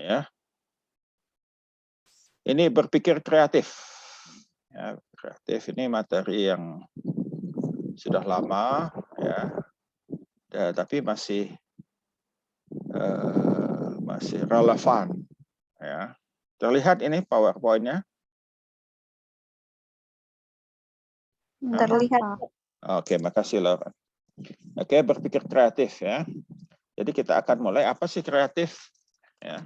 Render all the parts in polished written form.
Ya. Ini berpikir kreatif. Ya, kreatif ini materi yang sudah lama, ya, tapi masih relevan. Ya. Terlihat ini PowerPoint-nya? Terlihat. Oke, makasih Laura. Oke, berpikir kreatif ya. Jadi kita akan mulai, apa sih kreatif? Ya.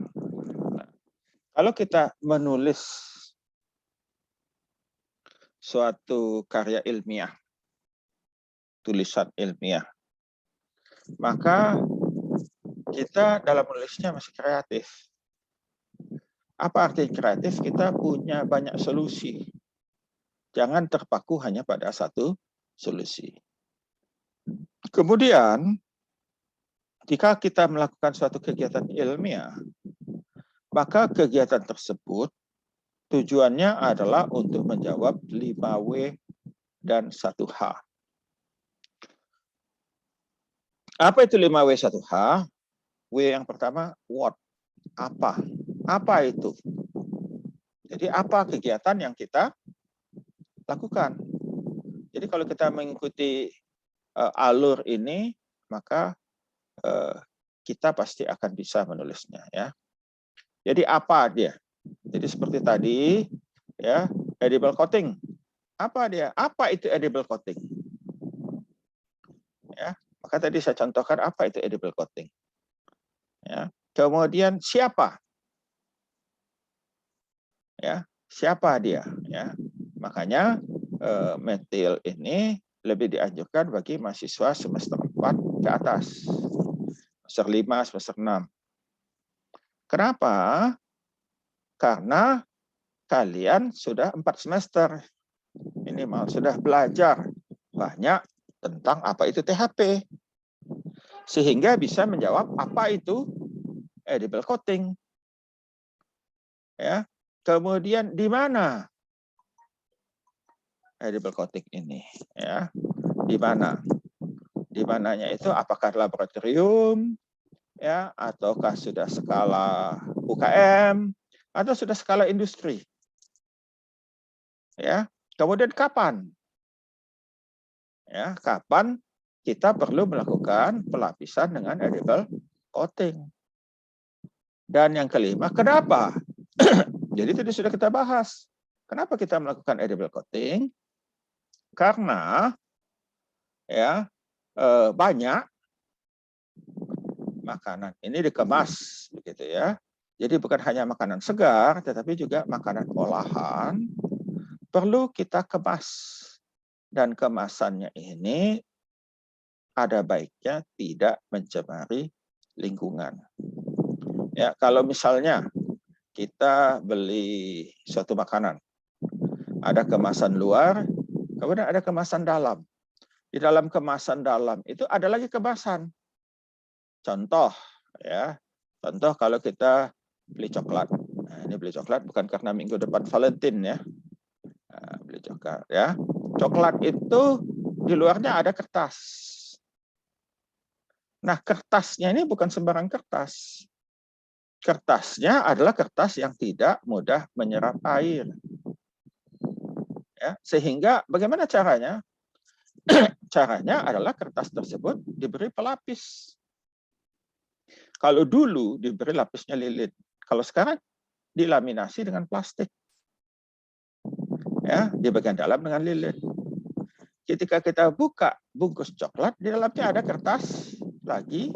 Nah, kalau kita menulis suatu karya ilmiah, tulisan ilmiah, maka kita dalam menulisnya masih kreatif. Apa arti kreatif? Kita punya banyak solusi. Jangan terpaku hanya pada satu solusi. Kemudian, jika kita melakukan suatu kegiatan ilmiah, maka kegiatan tersebut tujuannya adalah untuk menjawab 5W dan 1H. Apa itu 5W 1H? W yang pertama, what? Apa? Apa itu? Jadi apa kegiatan yang kita lakukan? Jadi kalau kita mengikuti alur ini, maka kita pasti akan bisa menulisnya, ya. Jadi apa dia? Jadi seperti tadi, ya, edible coating. Apa dia? Apa itu edible coating? Ya, maka tadi saya contohkan apa itu edible coating. Ya. Kemudian siapa? Ya, siapa dia? Ya, makanya metil ini lebih dianjurkan bagi mahasiswa semester 4 ke atas, semester 5, semester 6. Kenapa? Karena kalian sudah 4 semester minimal, sudah belajar banyak tentang apa itu THP, sehingga bisa menjawab apa itu edible coating. Ya, kemudian di mana edible coating ini? Ya, di mana? Di mananya itu apakah laboratorium, ya, ataukah sudah skala UKM, atau sudah skala industri? Ya, kemudian kapan? Ya, kapan kita perlu melakukan pelapisan dengan edible coating? Dan yang kelima, kenapa? Jadi tadi sudah kita bahas. Kenapa kita melakukan edible coating? Karena ya banyak makanan ini dikemas, begitu ya. Jadi bukan hanya makanan segar, tetapi juga makanan olahan perlu kita kemas. Dan kemasannya ini ada baiknya tidak mencemari lingkungan. Ya, kalau misalnya kita beli suatu makanan, ada kemasan luar, kemudian ada kemasan dalam. Di dalam kemasan dalam itu ada lagi kemasan. Contoh, ya, contoh kalau kita beli coklat. Nah, ini beli coklat bukan karena minggu depan Valentine, ya. Nah, beli coklat, ya. Coklat itu di luarnya ada kertas. Nah, kertasnya ini bukan sembarang kertas. Kertasnya adalah kertas yang tidak mudah menyerap air. Ya, sehingga bagaimana caranya? Caranya adalah kertas tersebut diberi pelapis. Kalau dulu diberi lapisnya lilin, kalau sekarang dilaminasi dengan plastik. Ya, di bagian dalam dengan lilin. Ketika kita buka bungkus coklat, di dalamnya ada kertas lagi,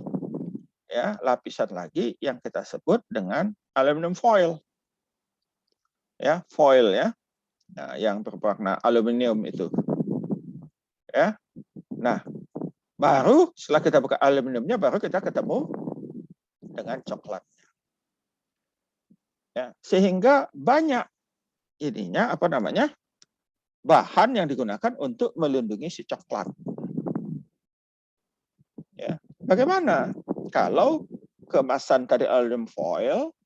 ya, lapisan lagi yang kita sebut dengan aluminium foil. Ya, foil, ya. Nah, yang berwarna aluminium itu. Ya. Nah, baru setelah kita buka aluminiumnya, baru kita ketemu dengan coklatnya. Ya, sehingga banyak ininya, apa namanya, bahan yang digunakan untuk melindungi si coklat. Ya, bagaimana kalau kemasan tadi aluminium foil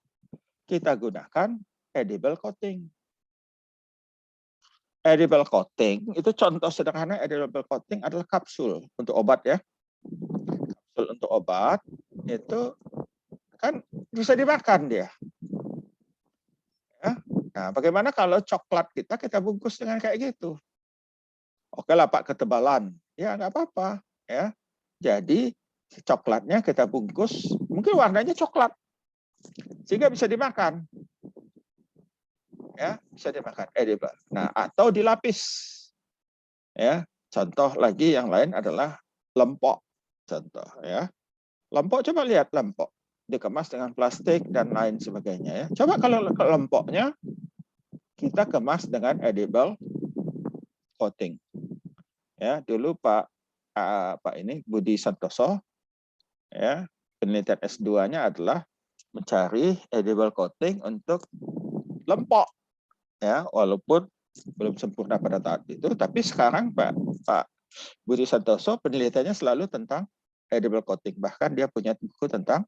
kita gunakan edible coating? Edible coating itu contoh sederhana. Edible coating adalah kapsul untuk obat, ya. Kapsul untuk obat itu kan bisa dimakan dia. Nah, bagaimana kalau coklat kita bungkus dengan kayak gitu? Oke lah Pak, ketebalan. Ya nggak apa-apa. Ya, jadi coklatnya kita bungkus, mungkin warnanya coklat, sehingga bisa dimakan. Ya, bisa dimakan, edible. Nah, atau dilapis. Ya, contoh lagi yang lain adalah lempok. Contoh ya. Lempok, coba lihat lempok. Dikemas dengan plastik dan lain sebagainya ya. Coba kalau lempoknya kita kemas dengan edible coating. Ya, dulu Pak ini Budi Santoso ya, penelitian S2-nya adalah mencari edible coating untuk lempok ya, walaupun belum sempurna pada saat itu, tapi sekarang Pak Budi Santoso penelitiannya selalu tentang edible coating, bahkan dia punya buku tentang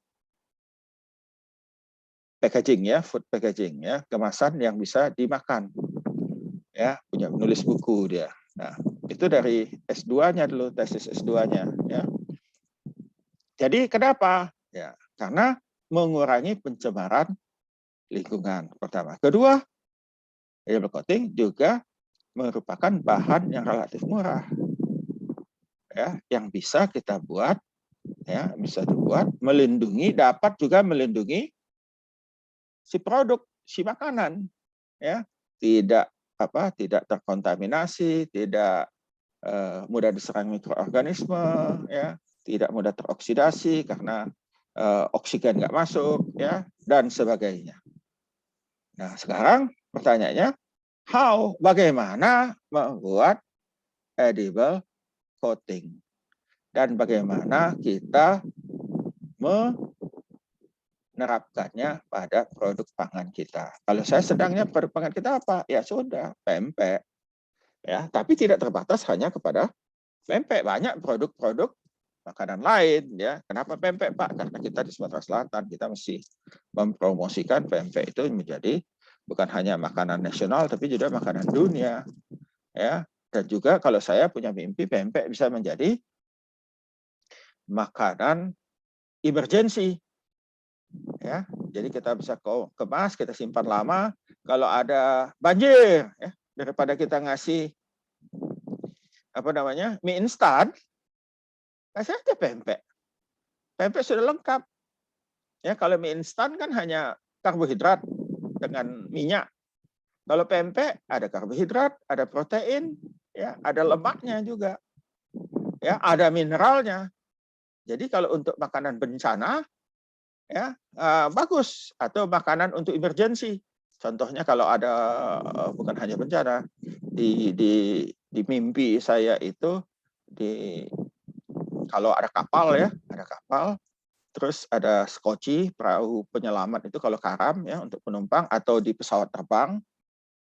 packaging ya, food packaging ya, kemasan yang bisa dimakan ya, punya menulis buku dia. Nah, itu dari S2-nya dulu, tesis S2-nya ya. Jadi kenapa? Ya, karena mengurangi pencemaran lingkungan pertama. Kedua, edible coating juga merupakan bahan yang relatif murah ya, yang bisa kita buat ya, bisa dibuat melindungi, dapat juga melindungi si produk, si makanan ya, tidak tidak terkontaminasi, tidak mudah diserang mikroorganisme ya, tidak mudah teroksidasi karena oksigen nggak masuk ya, dan sebagainya. Nah, sekarang pertanyaannya, bagaimana membuat edible coating dan bagaimana kita menerapkannya pada produk pangan kita. Kalau saya sedangnya produk pangan kita apa? Ya sudah, pempek. Ya, tapi tidak terbatas hanya kepada pempek, banyak produk-produk makanan lain ya. Kenapa pempek Pak? Karena kita di Sumatera Selatan kita mesti mempromosikan pempek itu menjadi bukan hanya makanan nasional tapi juga makanan dunia ya. Dan juga kalau saya punya mimpi pempek bisa menjadi makanan emergency ya. Jadi kita bisa kemas, kita simpan lama. Kalau ada banjir ya, daripada kita ngasih mie instan, kasih aja pempek. Pempek sudah lengkap. Ya, kalau mie instan kan hanya karbohidrat dengan minyak. Kalau pempek ada karbohidrat, ada protein, ya, ada lemaknya juga. Ya, ada mineralnya. Jadi kalau untuk makanan bencana ya bagus, atau makanan untuk emergency. Contohnya kalau ada bukan hanya bencana, di mimpi saya itu kalau ada kapal ya, ada kapal, terus ada skoci, perahu penyelamat itu kalau karam ya untuk penumpang, atau di pesawat terbang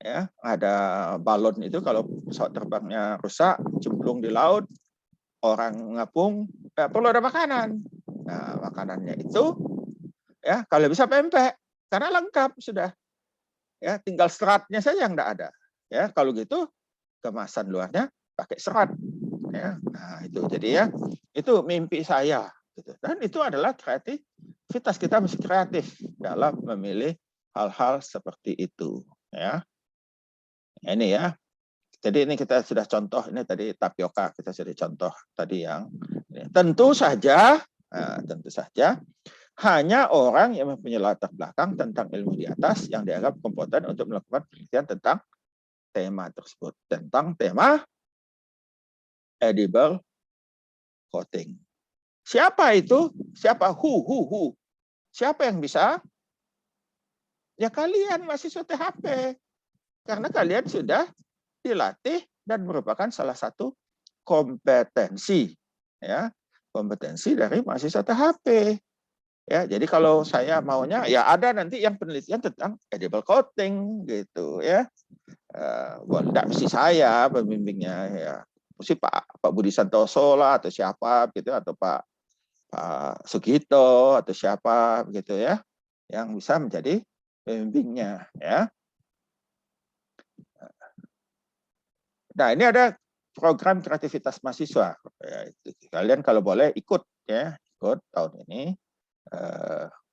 ya, ada balon itu kalau pesawat terbangnya rusak, cemplung di laut, orang ngapung, ya perlu ada makanan. Nah, makanannya itu ya kalau bisa pempek karena lengkap sudah. Ya, tinggal seratnya saja yang enggak ada. Ya, kalau gitu kemasan luarnya pakai serat ya. Nah, itu jadi ya, itu mimpi saya gitu. Dan itu adalah kreativitas, kita mesti kreatif dalam memilih hal-hal seperti itu ya. Ini ya. Jadi ini kita sudah contoh, ini tadi tapioka kita sudah contoh tadi yang tentu saja hanya orang yang mempunyai latar belakang tentang ilmu di atas yang dianggap kompeten untuk melakukan penelitian tentang tema tersebut, tentang tema edible coating. Siapa itu? Siapa? Who? Siapa yang bisa? Ya kalian mahasiswa THP. Karena kalian sudah dilatih dan merupakan salah satu kompetensi ya, kompetensi dari mahasiswa THP. Ya, jadi kalau saya maunya ya ada nanti yang penelitian tentang edible coating gitu ya. Tidak mesti saya pembimbingnya ya. Mesti Pak Budi Santoso lah atau siapa gitu, atau Pak Sugito atau siapa begitu ya, yang bisa menjadi pembimbingnya ya. Nah, ini ada program kreativitas mahasiswa. Ya, kalian kalau boleh ikut ya, ikut tahun ini.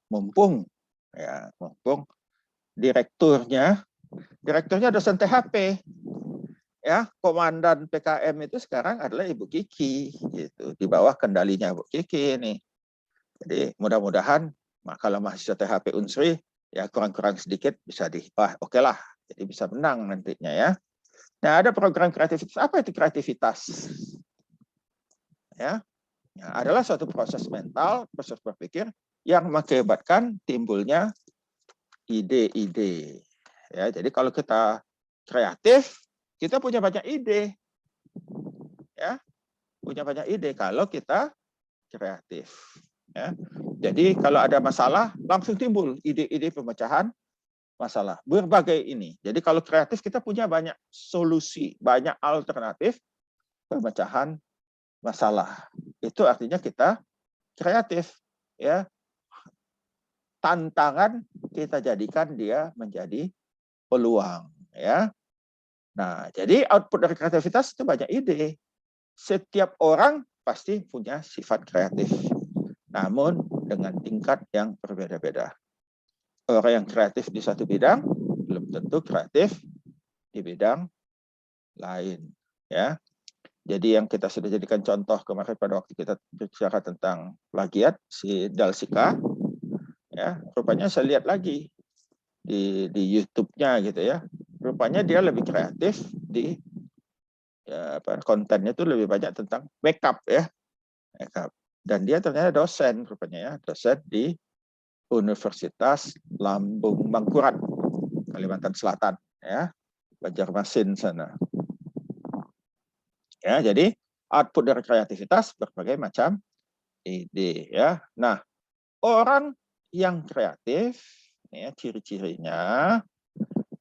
Mumpung direkturnya Direkturnya dosen THP. Ya, komandan PKM itu sekarang adalah Ibu Kiki, gitu. Di bawah kendalinya Ibu Kiki ini. Jadi mudah-mudahan kalau mahasiswa THP Unsri ya kurang-kurang sedikit bisa oke lah, jadi bisa menang nantinya ya. Nah, ada program kreativitas. Apa itu kreativitas? Ya, adalah suatu proses mental, proses berpikir yang mengakibatkan timbulnya ide-ide. Ya, jadi kalau kita kreatif, kita punya banyak ide. Ya, punya banyak ide kalau kita kreatif. Ya. Jadi kalau ada masalah, langsung timbul ide-ide pemecahan masalah. Berbagai ini. Jadi kalau kreatif kita punya banyak solusi, banyak alternatif pemecahan masalah. Itu artinya kita kreatif. Ya. Tantangan kita jadikan dia menjadi peluang. Ya. Nah, jadi output dari kreativitas itu banyak ide. Setiap orang pasti punya sifat kreatif. Namun dengan tingkat yang berbeda-beda. Orang yang kreatif di satu bidang belum tentu kreatif di bidang lain. Ya, jadi yang kita sudah jadikan contoh kemarin pada waktu kita bicara tentang plagiat, si Dalsika, ya, rupanya saya lihat lagi di YouTube-nya gitu ya. Rupanya dia lebih kreatif di kontennya itu lebih banyak tentang makeup ya, makeup. Dan dia ternyata dosen rupanya ya, dosen di Universitas Lambung Mangkurat, Kalimantan Selatan ya, Banjarmasin sana. Ya, jadi output dari kreativitas berbagai macam ide ya. Nah, orang yang kreatif ya, ciri-cirinya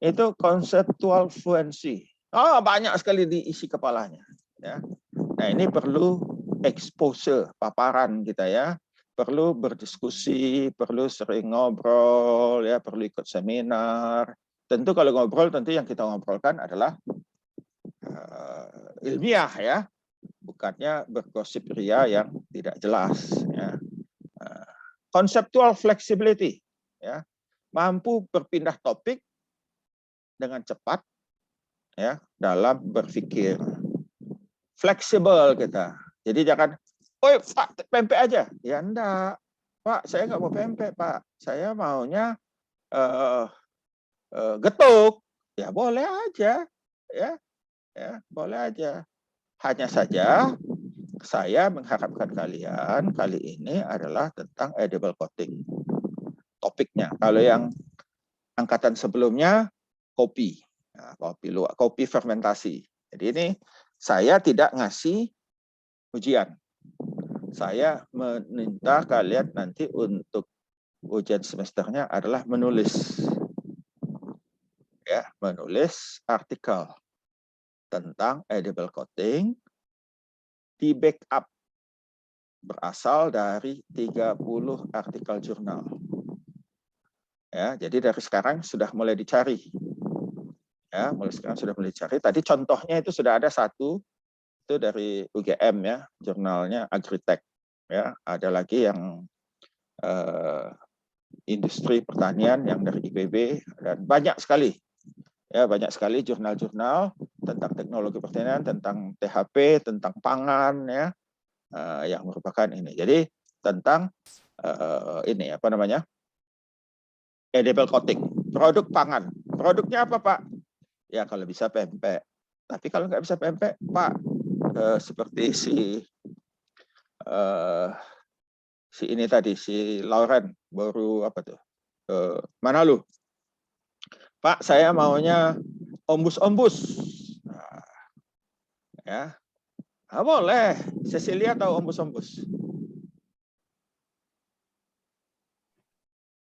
itu konseptual fluency. Oh, banyak sekali diisi kepalanya ya. Nah, ini perlu exposure, paparan kita ya. Perlu berdiskusi, perlu sering ngobrol ya, perlu ikut seminar. Tentu kalau ngobrol tentu yang kita ngobrolkan adalah ilmiah ya, bukannya bergosip ria yang tidak jelas ya. Conceptual flexibility ya, mampu berpindah topik dengan cepat ya dalam berpikir. Fleksibel kita. Jadi jangan, "Oi, Pak, pempek aja." Ya enggak. "Pak, saya nggak mau pempek, Pak. Saya maunya getuk." Ya boleh aja. Ya, boleh aja. Hanya saja saya mengharapkan kalian kali ini adalah tentang edible coating. Topiknya. Kalau yang angkatan sebelumnya kopi. Nah, kopi fermentasi. Jadi ini saya tidak ngasih ujian. Saya meminta kalian nanti untuk ujian semesternya adalah menulis. Ya, menulis artikel tentang edible coating di backup berasal dari 30 artikel jurnal. Ya, jadi dari sekarang sudah mulai dicari. Ya, mulai sekarang sudah mulai dicari. Tadi contohnya itu sudah ada satu itu dari UGM ya, jurnalnya Agritech. Ya, ada lagi yang industri pertanian yang dari IPB dan banyak sekali. Ya, banyak sekali jurnal-jurnal tentang teknologi pertanian, tentang THP, tentang pangan ya. Yang merupakan ini. Jadi tentang ini apa namanya? Edible coating, produk pangan. Produknya apa, Pak? Ya kalau bisa pempek. Tapi kalau nggak bisa pempek, Pak, seperti si ini tadi, si Lauren baru apa tuh? Mana lu? Pak, saya maunya ombus-ombus. Nah, ya, boleh. Cecilia tahu ombus-ombus?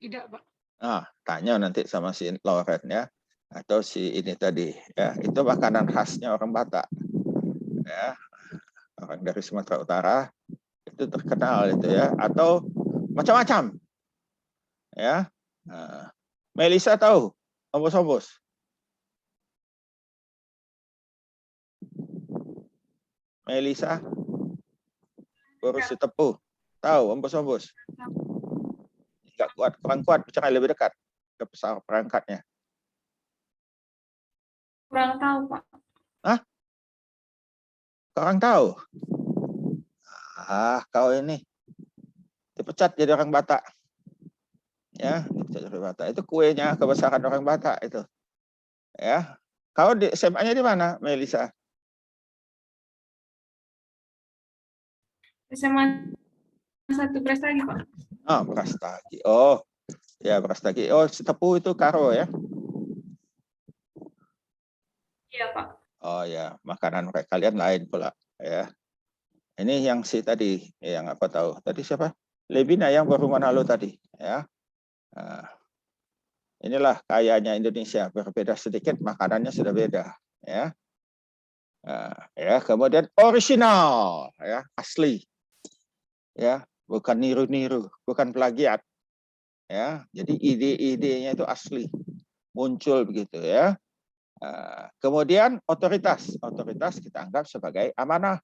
Tidak, Pak. Nah, tanya nanti sama si Lauren ya, atau si ini tadi ya, itu makanan khasnya orang Batak ya, orang dari Sumatera Utara itu terkenal itu ya, atau macam-macam ya. Nah, Melisa tahu ombos-ombos? Melisa baru si tepuh tahu ombos-ombos? Nggak kuat, kurang kuat, bicara lebih dekat ke pesawat perangkatnya. Kurang tahu, Pak. Hah? Kurang tahu? Kau ini dipecat jadi orang Batak. Ya, dipecat jadi orang Batak. Itu kuenya kebesaran orang Batak itu. Ya. Kau di SMA-nya di mana, Melisa? SMA 1 Brastagi, Pak. Oh, Brastagi. Oh, ya Brastagi. Oh, Tepu itu Karo ya? Iya, Pak. Oh ya, makanan mereka kalian lain pula ya. Ini yang si tadi, yang apa tahu tadi siapa? Lebina yang baru Manalo tadi ya. Nah, inilah kayanya Indonesia, berbeda sedikit makanannya sudah beda ya. Nah, ya kemudian original ya, asli ya, bukan niru-niru, bukan plagiat ya. Jadi ide-idenya itu asli, muncul begitu ya. Kemudian otoritas kita anggap sebagai amanah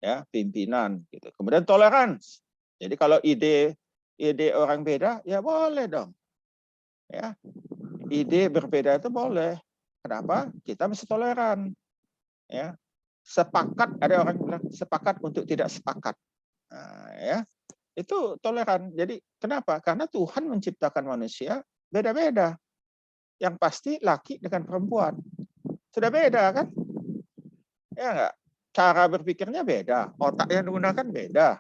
ya, pimpinan gitu. Kemudian toleransi. Jadi kalau ide orang beda ya boleh dong. Ya. Ide berbeda itu boleh. Kenapa? Kita mesti toleran. Ya. Sepakat, ada orang bilang sepakat untuk tidak sepakat. Nah, ya. Itu toleran. Jadi kenapa? Karena Tuhan menciptakan manusia beda-beda. Yang pasti laki dengan perempuan. Sudah beda kan? Ya enggak? Cara berpikirnya beda, otak yang digunakan beda.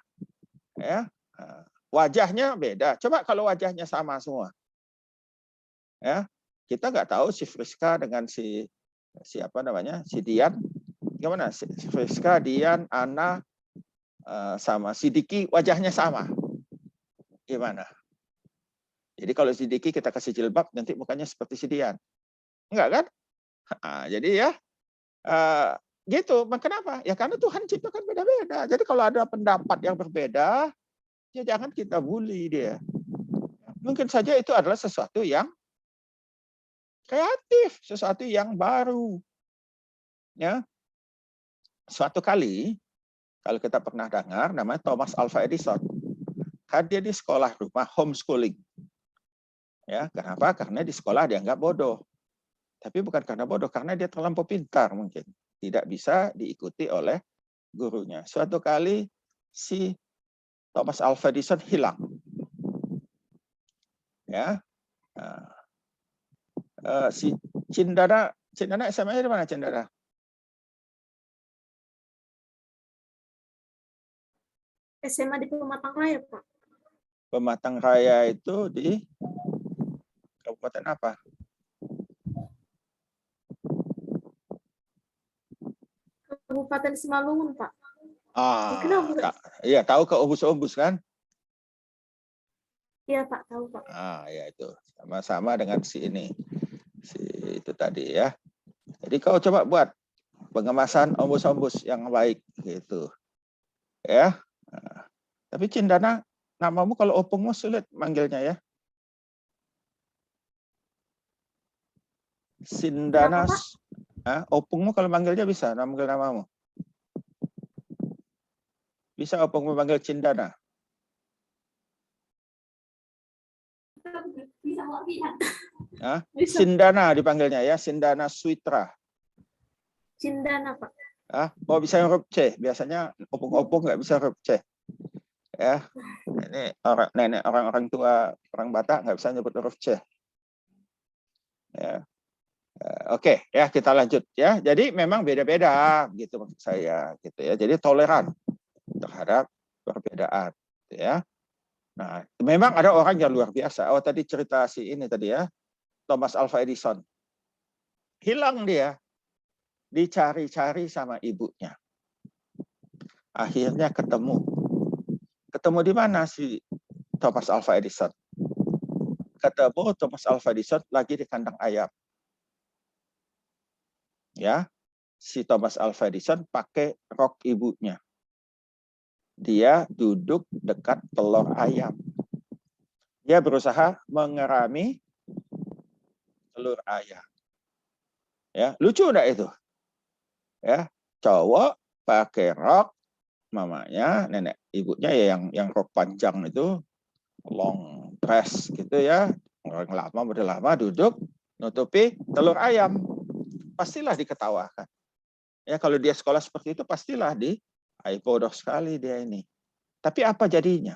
Ya. Wajahnya beda. Coba kalau wajahnya sama semua. Ya. Kita nggak tahu si Friska dengan si siapa namanya? Si Dian. Gimana? Si Friska, Dian, Ana sama si Diki wajahnya sama. Gimana? Jadi kalau si Diki kita kasih jilbab nanti mukanya seperti si Dian. Enggak kan? Jadi ya gitu. Kenapa? Ya karena Tuhan ciptakan beda-beda. Jadi kalau ada pendapat yang berbeda, ya jangan kita bully dia. Mungkin saja itu adalah sesuatu yang kreatif, sesuatu yang baru. Ya. Suatu kali, kalau kita pernah dengar, namanya Thomas Alva Edison. Kan dia di sekolah rumah homeschooling. Ya, kenapa? Karena di sekolah dianggap bodoh. Tapi bukan karena bodoh, karena dia terlampau pintar mungkin. Tidak bisa diikuti oleh gurunya. Suatu kali si Thomas Alva Edison hilang. Ya. Si Cindana SMA-nya di mana Cindana? SMA di Pematang Raya, Pak. Pematang Raya itu di kabupaten apa? Kabupaten Simalungun, Pak. Iya, tahu ke Ombus kan? Iya, Pak, tahu, Pak. Ya itu sama-sama dengan si ini, si itu tadi ya. Jadi kau coba buat pengemasan ombus-ombus yang baik gitu, ya. Tapi Cindana, namamu kalau opungmu sulit manggilnya ya. Cindana, opungmu kalau manggilnya bisa, manggil namamu. Bisa opungmu manggil Cindana. Cindana dipanggilnya ya, Cindana Suitra. Cindana, Pak. Bisa huruf C. Biasanya opung-opung nggak bisa huruf C. Ya, ini nenek orang tua orang Batak nggak bisa nyebut huruf C. Ya. Oke, ya kita lanjut ya. Jadi memang beda-beda gitu maksud saya gitu ya. Jadi toleran terhadap perbedaan gitu ya. Nah, memang ada orang yang luar biasa. Tadi cerita si ini tadi ya, Thomas Alva Edison. Hilang dia. Dicari-cari sama ibunya. Akhirnya ketemu. Ketemu di mana si Thomas Alva Edison? Ketemu Thomas Alva Edison lagi di kandang ayam. Ya, si Thomas Alva Edison pakai rok ibunya. Dia duduk dekat telur ayam. Dia berusaha mengerami telur ayam. Ya, lucu enggak itu? Ya, cowok pakai rok, mamanya, nenek ibunya ya yang rok panjang itu, long dress gitu ya. Orang lama, udah lama duduk nutupi telur ayam. pastilah diketawakan. Ya, kalau dia sekolah seperti itu pastilah bodoh sekali dia ini. Tapi apa jadinya?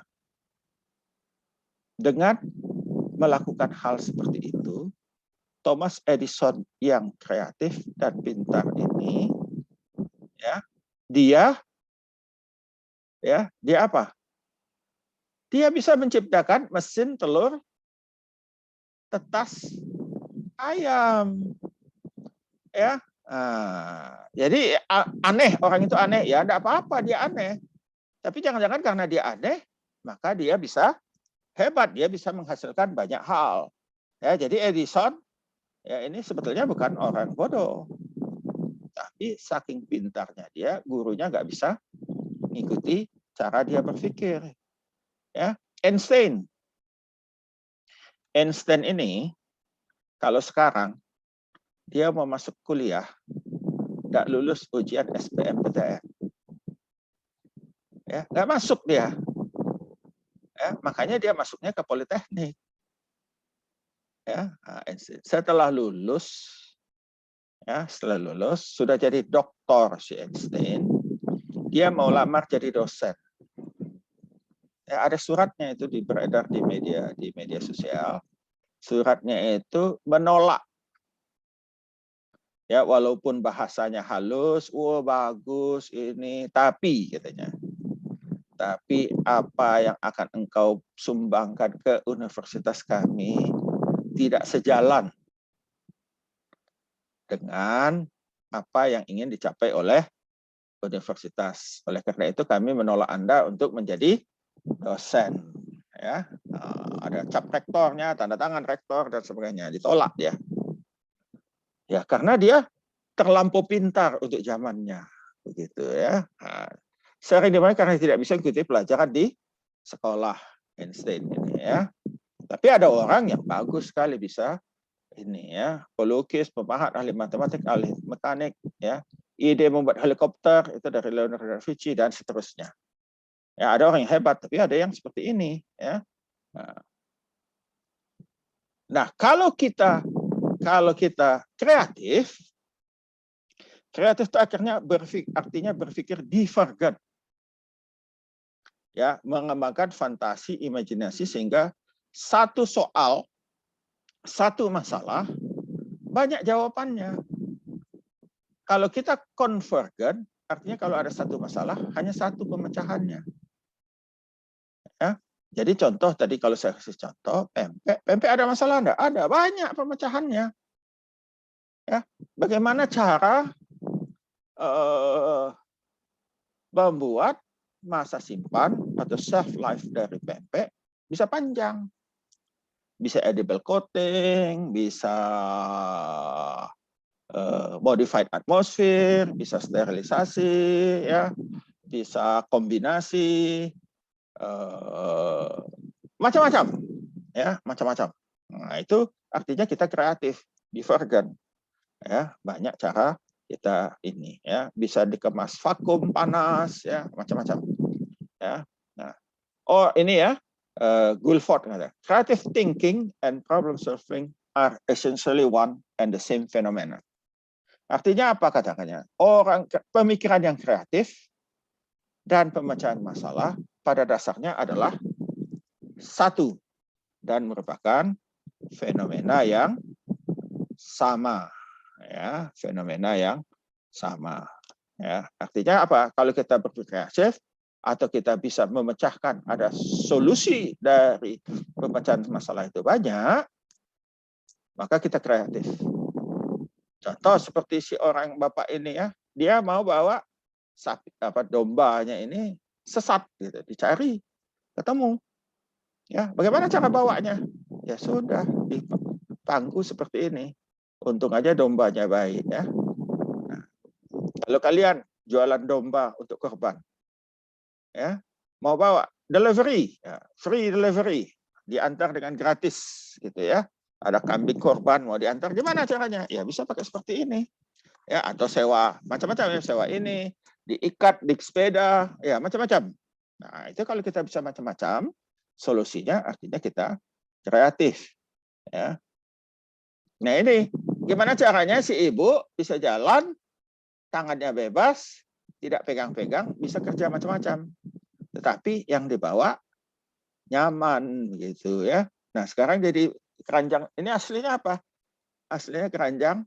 Dengan melakukan hal seperti itu, Thomas Edison yang kreatif dan pintar ini, ya, dia apa? Dia bisa menciptakan mesin telur tetas ayam, ya. Jadi aneh, orang itu aneh, ya enggak apa-apa dia aneh. Tapi jangan-jangan karena dia aneh, maka dia bisa hebat, dia bisa menghasilkan banyak hal. Ya, jadi Edison ya ini sebetulnya bukan orang bodoh, tapi saking pintarnya dia, gurunya nggak bisa mengikuti cara dia berpikir. Ya, Einstein ini kalau sekarang dia mau masuk kuliah, nggak lulus ujian SBMPTN, ya nggak masuk dia. Ya, makanya dia masuknya ke Politeknik. Ya, setelah lulus sudah jadi doktor si Einstein, dia mau lamar jadi dosen. Ya, ada suratnya itu beredar di media sosial. Suratnya itu menolak. Ya, walaupun bahasanya halus, bagus ini, tapi katanya. Tapi apa yang akan engkau sumbangkan ke universitas kami tidak sejalan dengan apa yang ingin dicapai oleh universitas. Oleh karena itu kami menolak Anda untuk menjadi dosen. Ya, ada cap rektornya, tanda tangan rektor dan sebagainya, ditolak ya. Ya, karena dia terlampau pintar untuk zamannya, begitu ya. Sering dimana karena tidak bisa ikuti pelajaran di sekolah Einstein ini ya. Tapi ada orang yang bagus sekali bisa ini ya, pelukis, pemahat, ahli matematik, ahli mekanik ya. Ide membuat helikopter itu dari Leonardo da Vinci dan seterusnya. Ya, ada orang yang hebat, tapi ada yang seperti ini ya. Nah, kalau kita kreatif itu akhirnya artinya berpikir divergen. Ya, mengembangkan fantasi, imajinasi sehingga satu soal, satu masalah banyak jawabannya. Kalau kita konvergen, artinya kalau ada satu masalah hanya satu pemecahannya. Ya. Jadi contoh tadi kalau saya kasih contoh pempek ada masalah enggak? Ada, banyak pemecahannya. Ya, bagaimana cara membuat masa simpan atau shelf life dari pempek bisa panjang, bisa edible coating, bisa modified atmosphere, bisa sterilisasi, ya, bisa kombinasi, macam-macam, ya, macam-macam. Nah, itu artinya kita kreatif, divergen, ya, banyak cara kita ini, ya, bisa dikemas vakum panas, ya, macam-macam, ya. Nah, ini ya, Guilford kata, creative thinking and problem solving are essentially one and the same phenomenon. Artinya apa katakannya? Pemikiran yang kreatif dan pemecahan masalah pada dasarnya adalah satu dan merupakan fenomena yang sama, ya, fenomena yang sama. Ya, artinya apa? Kalau kita berpikir kreatif atau kita bisa memecahkan, ada solusi dari pemecahan masalah itu banyak, maka kita kreatif. Contoh seperti si orang bapak ini ya, dia mau bawa sapi dombanya ini sesat gitu, dicari, ketemu. Ya, bagaimana cara bawanya? Ya sudah, di pangku seperti ini. Untung aja dombanya baik ya. Nah, kalau kalian jualan domba untuk korban, ya, mau bawa delivery, ya, free delivery, diantar dengan gratis gitu ya. Ada kambing korban mau diantar, gimana caranya? Ya bisa pakai seperti ini. Ya, atau sewa macam-macam ya, sewa ini, diikat di sepeda, ya macam-macam. Nah, itu kalau kita bisa macam-macam, solusinya artinya kita kreatif. Ya. Nah, ini gimana caranya si ibu bisa jalan, tangannya bebas, tidak pegang-pegang, bisa kerja macam-macam. Tetapi yang dibawa nyaman begitu ya. Nah, sekarang jadi keranjang. Ini aslinya apa? Aslinya keranjang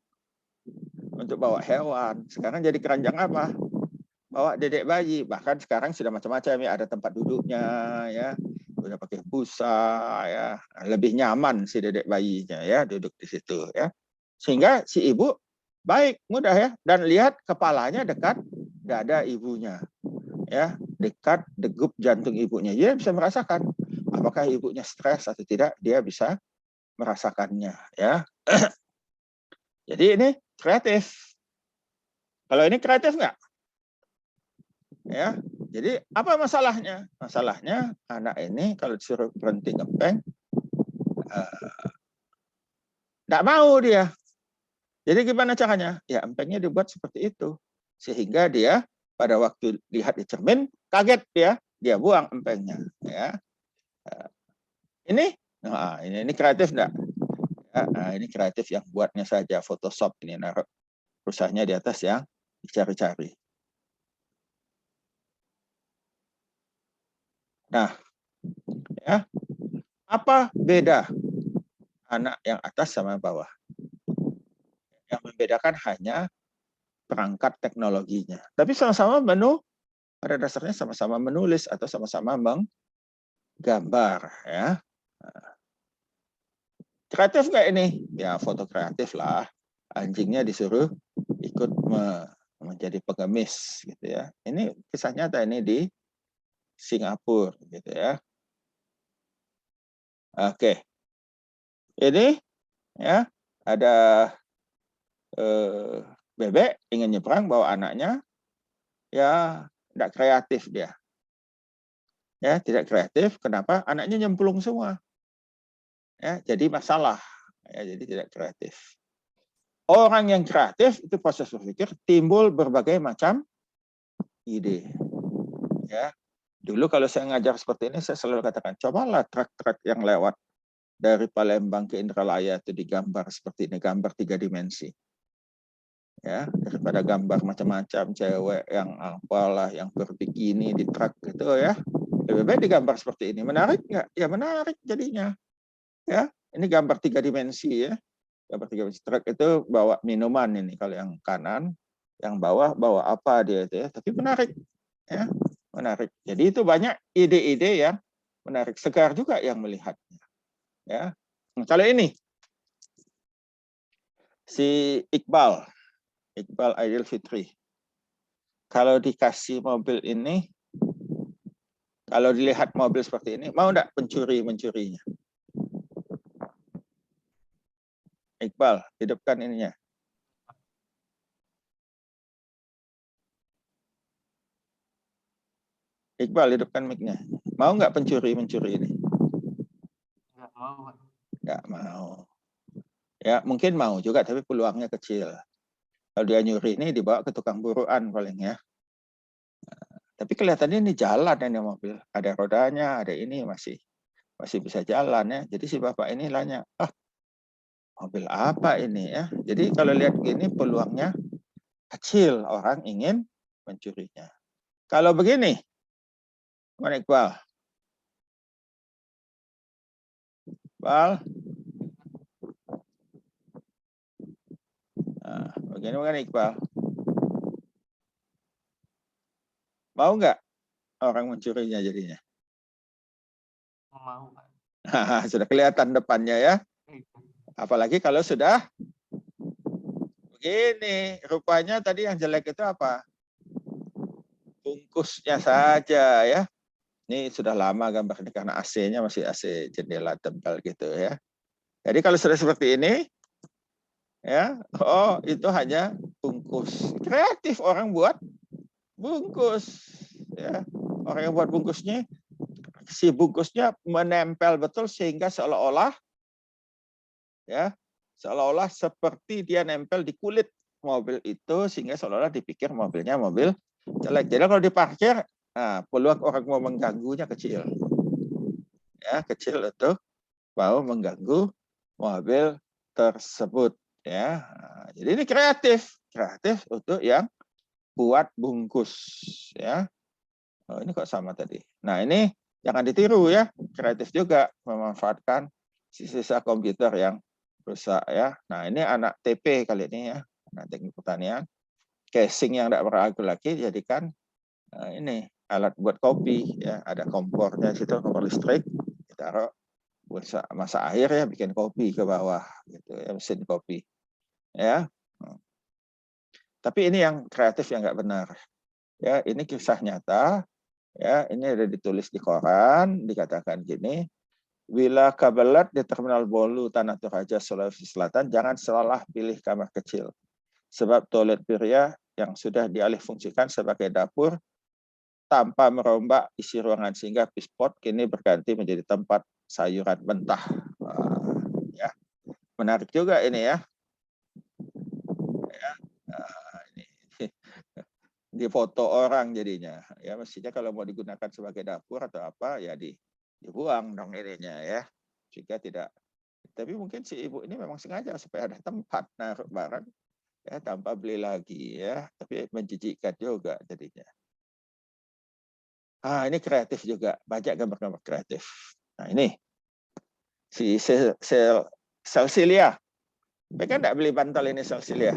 untuk bawa hewan. Sekarang jadi keranjang apa? Bawa dedek bayi. Bahkan sekarang sudah macam-macam ya, ada tempat duduknya ya. Udah pakai busa ya. Lebih nyaman si dedek bayinya ya duduk di situ ya. Sehingga si ibu baik, mudah ya, dan lihat kepalanya dekat dada ibunya. Ya, dekat degup jantung ibunya. Dia bisa merasakan apakah ibunya stres atau tidak, dia bisa merasakannya ya. Jadi ini kreatif. Kalau ini kreatif nggak? Ya. Jadi apa masalahnya? Masalahnya anak ini kalau disuruh berhenti ngepeng, nggak mau dia. Jadi gimana caranya? Ya empengnya dibuat seperti itu. Sehingga dia pada waktu lihat di cermin, kaget dia buang empengnya. Ya. Ini kreatif enggak? Ya, nah, ini kreatif yang buatnya saja Photoshop ini naruh rusahnya di atas yang dicari-cari. Nah, ya, apa beda anak yang atas sama bawah? Yang membedakan hanya perangkat teknologinya. Tapi sama-sama pada dasarnya sama-sama menulis atau sama-sama menggambar. Ya. Kreatif nggak ini? Ya foto kreatif lah. Anjingnya disuruh ikut menjadi pengemis gitu ya. Ini kisah nyata ini di Singapura gitu ya. Oke. Ini ya ada bebek ingin nyebrang bawa anaknya, ya tidak kreatif dia. Ya, tidak kreatif. Kenapa? Anaknya nyemplung semua. Ya, jadi masalah. Ya, jadi tidak kreatif. Orang yang kreatif itu proses berpikir timbul berbagai macam ide. Ya, dulu kalau saya ngajar seperti ini, saya selalu katakan, cobalah truk-truk yang lewat dari Palembang ke Indralaya itu digambar seperti ini, gambar 3 dimensi. Ya, daripada gambar macam-macam cewek yang apalah, yang berbikini di truk gitu ya. Lebih baik digambar seperti ini. Menarik nggak? Ya menarik jadinya. Ya, ini gambar 3 dimensi ya. Gambar 3 dimensi. Truk itu bawa minuman ini kalau yang kanan, yang bawah bawa apa dia itu ya. Tapi menarik. Ya, menarik. Jadi itu banyak ide-ide yang menarik, segar juga yang melihatnya. Ya. Kalau ini si Iqbal Aidil Fitri. Kalau dikasih mobil ini, kalau dilihat mobil seperti ini, mau enggak mencurinya? Iqbal, hidupkan ininya. Iqbal, hidupkan mic-nya. Mau nggak mencuri ini? Nggak mau. Nggak mau. Ya, mungkin mau juga, tapi peluangnya kecil. Kalau dia nyuri ini dibawa ke tukang buruan paling ya. Tapi kelihatannya ini jalan ini mobil. Ada rodanya, ada ini masih bisa jalan ya. Jadi si bapak ini nanya, mobil apa ini ya? Jadi kalau lihat gini peluangnya kecil orang ingin mencurinya. Kalau begini, Mana Iqbal? Iqbal? Nah, begini bukan Iqbal? Mau nggak orang mencurinya jadinya? Mau. Sudah kelihatan depannya ya. Apalagi kalau sudah begini. Rupanya tadi yang jelek itu apa? Bungkusnya saja ya. Ini sudah lama gambar ini karena AC-nya masih AC jendela tebal gitu ya. Jadi kalau sudah seperti ini, ya, itu hanya bungkus. Kreatif orang buat bungkus. Ya. Orang yang buat bungkusnya, si bungkusnya menempel betul sehingga seolah-olah seperti dia nempel di kulit mobil itu sehingga seolah-olah dipikir mobilnya mobil jelek. Jadi kalau diparkir, peluang orang mau mengganggunya kecil. Ya, kecil untuk mau mengganggu mobil tersebut Ya, nah, jadi ini kreatif untuk yang buat bungkus, ya. Oh, ini kok sama tadi. Nah, ini jangan ditiru ya, kreatif juga memanfaatkan sisa komputer yang rusak ya. Nah, ini anak TP kali ini ya, anak teknik pertanian. Casing yang tidak beragu lagi jadikan ini alat buat kopi ya, ada kompornya situ, kompor listrik, ditaruh masa air ya, bikin kopi ke bawah gitu ya, mesin kopi ya. Tapi ini yang kreatif yang nggak benar ya, ini kisah nyata ya, ini ada ditulis di koran, dikatakan gini, bila kabelat di Terminal Bolu Tanah Toraja Sulawesi Selatan, jangan salah pilih kamar kecil sebab toilet pria yang sudah dialih fungsikan sebagai dapur tanpa merombak isi ruangan, sehingga pispot kini berganti menjadi tempat sayuran mentah. Ya, menarik juga ini ya. Ini di foto orang jadinya. Ya, mestinya kalau mau digunakan sebagai dapur atau apa ya dibuang dong ininya ya. Jika tidak, tapi mungkin si ibu ini memang sengaja supaya ada tempat naruh barang ya, tanpa beli lagi ya. Tapi menjijikkan juga jadinya. Ini kreatif juga, banyak gambar-gambar kreatif. Nah ini si Celsilia. Mereka enggak beli bantal ini Celsilia.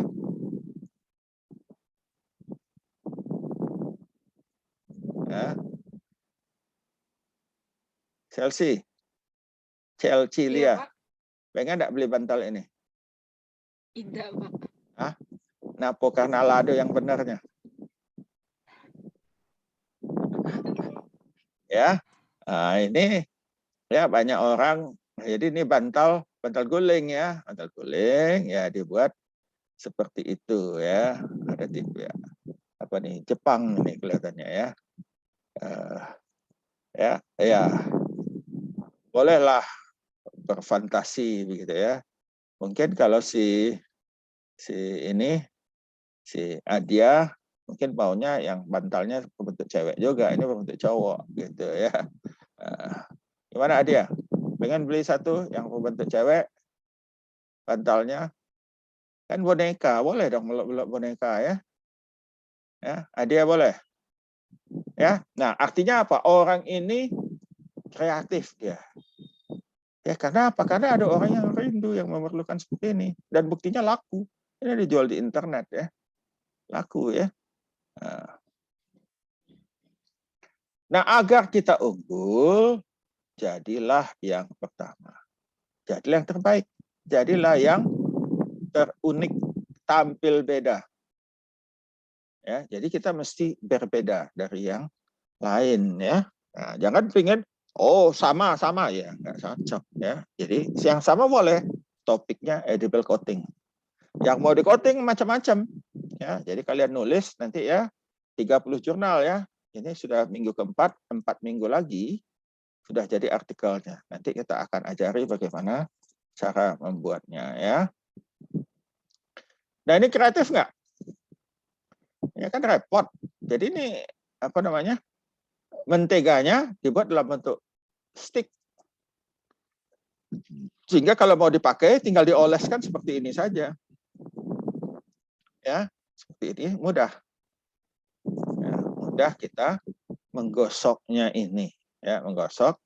Ya. Celsilia. Iya, Pak. Pengen enggak beli bantal ini? Tidak, Pak. Napo karena lado yang benarnya. Ya, ini ya banyak orang. Jadi ini bantal guling ya, bantal guling ya dibuat seperti itu ya. Ada tipe ya, apa nih, Jepang ini kelihatannya ya. Ya, bolehlah berfantasi begitu ya. Mungkin kalau si Adia mungkin maunya yang bantalnya berbentuk cewek juga, ini berbentuk cowok gitu ya. Gimana Adia? Pengen beli satu yang berbentuk cewek bantalnya? Kan boneka, boleh dong meluk-meluk boneka ya. Ya, Adia boleh. Ya. Nah, artinya apa? Orang ini kreatif dia. Ya, karena apa? Karena ada orang yang rindu yang memerlukan seperti ini dan buktinya laku. Ini dijual di internet ya. Laku ya. Nah, agar kita unggul, jadilah yang pertama. Jadilah yang terbaik. Jadilah yang terunik, tampil beda. Ya, jadi kita mesti berbeda dari yang lain ya. Nah, jangan pengen sama ya, nggak cocok ya. Jadi yang sama boleh, topiknya edible coating. Yang mau di coating macam-macam ya. Jadi kalian nulis nanti ya 30 jurnal ya. Ini sudah minggu keempat, 4 minggu lagi sudah jadi artikelnya. Nanti kita akan ajari bagaimana cara membuatnya ya. Nah, ini kreatif nggak? Ya kan repot. Jadi ini apa namanya? Menteganya dibuat dalam bentuk stick. Sehingga kalau mau dipakai tinggal dioleskan seperti ini saja. Ya, seperti ini mudah. Ya, mudah kita menggosoknya ini ya, menggosok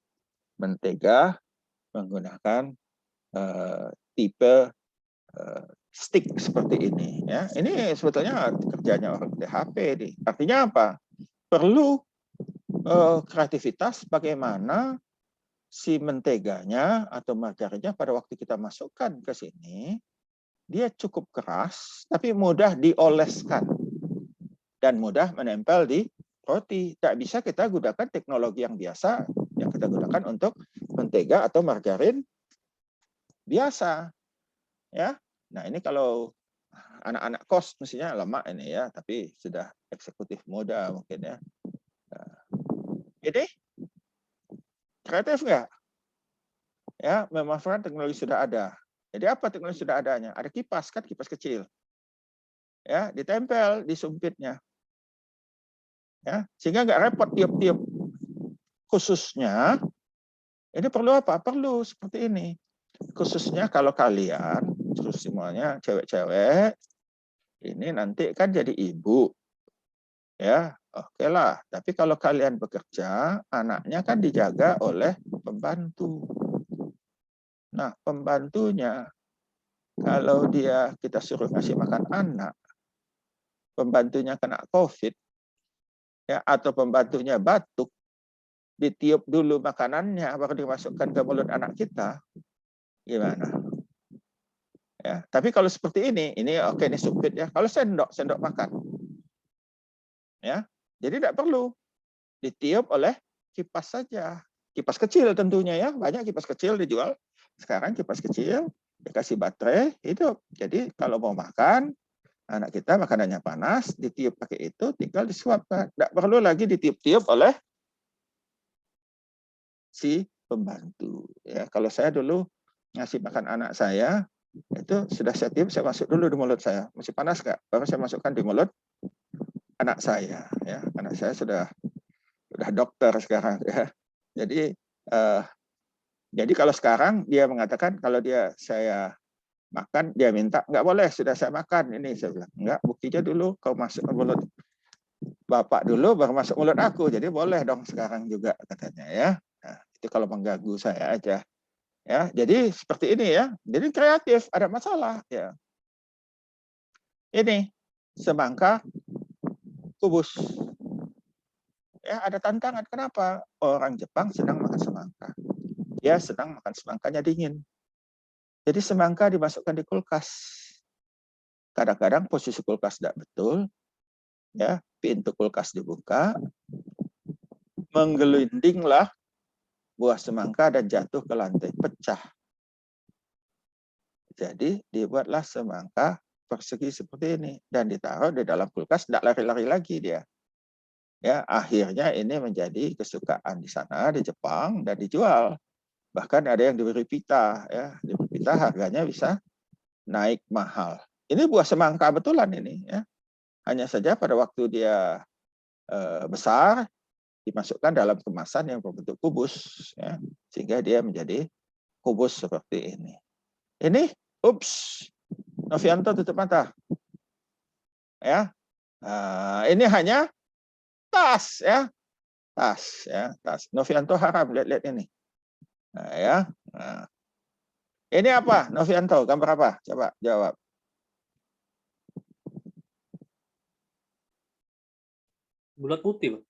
mentega menggunakan tipe stick seperti ini ya. Ini sebetulnya kerjanya orang THP nih. Artinya apa? Perlu kreativitas bagaimana si menteganya atau margarinnya pada waktu kita masukkan ke sini dia cukup keras tapi mudah dioleskan dan mudah menempel di roti. Tak bisa kita gunakan teknologi yang biasa yang kita gunakan untuk mentega atau margarin biasa. Ya. Nah, ini kalau anak-anak kos mestinya lama ini ya, tapi sudah eksekutif muda mungkin ya. Nah, ini kreatif nggak? Ya, memanfaatkan teknologi sudah ada. Jadi apa teknologi sudah adanya? Ada kipas kan, kipas kecil. Ya, ditempel di sumpitnya. Ya, sehingga nggak repot tiup-tiup. Khususnya ini perlu apa? Perlu seperti ini. Khususnya kalau kalian terus semuanya cewek-cewek, ini nanti kan jadi ibu. Ya, oke lah. Tapi kalau kalian bekerja, anaknya kan dijaga oleh pembantu. Nah, pembantunya, kalau kita suruh ngasih makan anak, pembantunya kena COVID, ya, atau pembantunya batuk, ditiup dulu makanannya, baru dimasukkan ke mulut anak kita, gimana? Ya, tapi kalau seperti ini oke, ini sumpit ya. Kalau sendok makan, ya, jadi tidak perlu ditiup oleh kipas saja, kipas kecil tentunya ya, banyak kipas kecil dijual sekarang, kipas kecil dikasih baterai hidup. Jadi kalau mau makan, anak kita makanannya panas, ditiup pakai itu, tinggal disuapkan, tidak perlu lagi ditiup-tiup oleh si pembantu. Ya, kalau saya dulu ngasih makan anak saya, itu sudah saya tiup, saya masuk dulu di mulut saya. Masih panas nggak? Baru saya masukkan di mulut anak saya. Ya, anak saya sudah dokter sekarang. Ya. Jadi kalau sekarang dia mengatakan kalau saya makan, dia minta nggak boleh, sudah saya makan ini, saya bilang nggak, buktinya dulu kau masuk ke mulut bapak dulu, baru masuk mulut aku, jadi boleh dong sekarang juga katanya ya. Nah, itu kalau mengganggu saya aja. Ya, jadi seperti ini ya. Jadi kreatif, ada masalah ya. Ini semangka kubus. Ya, ada tantangan. Kenapa? Orang Jepang senang makan semangka. Dia senang makan semangkanya dingin. Jadi semangka dimasukkan di kulkas. Kadang-kadang posisi kulkas tidak betul. Ya, pintu kulkas dibuka. Menggelindinglah buah semangka dan jatuh ke lantai, pecah. Jadi dibuatlah semangka persegi seperti ini dan ditaruh di dalam kulkas, tidak lari-lari lagi dia. Ya, akhirnya ini menjadi kesukaan di sana di Jepang dan dijual. Bahkan ada yang diberi pita, ya, diberi pita harganya bisa naik mahal. Ini buah semangka betulan ini, ya. Hanya saja pada waktu dia besar dimasukkan dalam kemasan yang berbentuk kubus, ya, sehingga dia menjadi kubus seperti ini. Ini, ups, Novianto tutup mata, ya. Ini hanya tas, ya, tas. Novianto harap lihat ini, nah, ya. Nah. Ini apa, Novianto? Gambar apa? Coba jawab. Bulat putih, Pak.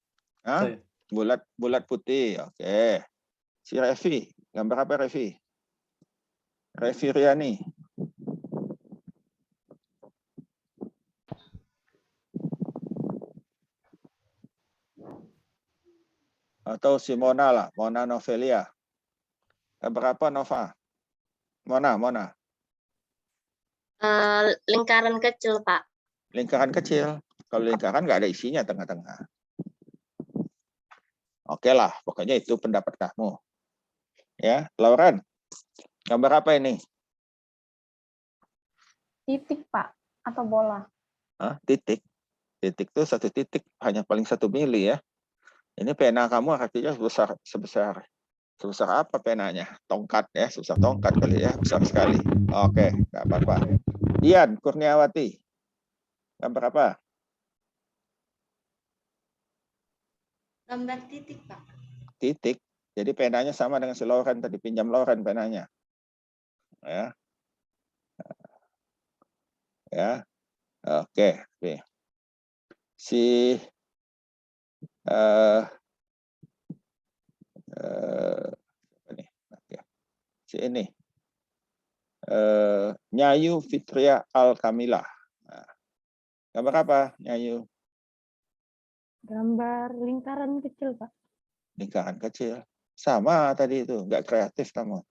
Hah? Bulat putih, oke. Si Revi, gambar apa Revi? Revi Riani. Atau si Mona lah, Mona Novelia. Gambar apa Nova? Mona. Lingkaran kecil, Pak. Lingkaran kecil. Kalau lingkaran nggak ada isinya tengah-tengah. Oke lah, pokoknya itu pendapat kamu. Ya, Lauren, gambar apa ini? Titik, Pak, atau bola. Titik. Titik itu satu titik, hanya paling 1 mili ya. Ini pena kamu artinya sebesar apa penanya? Tongkat ya, sebesar tongkat kali ya, besar sekali. Oke, nggak apa-apa. Dian Kurniawati, gambar apa? Gambar titik, Pak. Titik. Jadi penanya sama dengan si Lauren tadi, pinjam Lauren penanya. Ya. Oke. Si ini Nyayu Fitria Al-Kamila. Nah, gambar apa Nyayu? Gambar lingkaran kecil, Pak. Lingkaran kecil. Sama tadi itu, nggak kreatif kamu.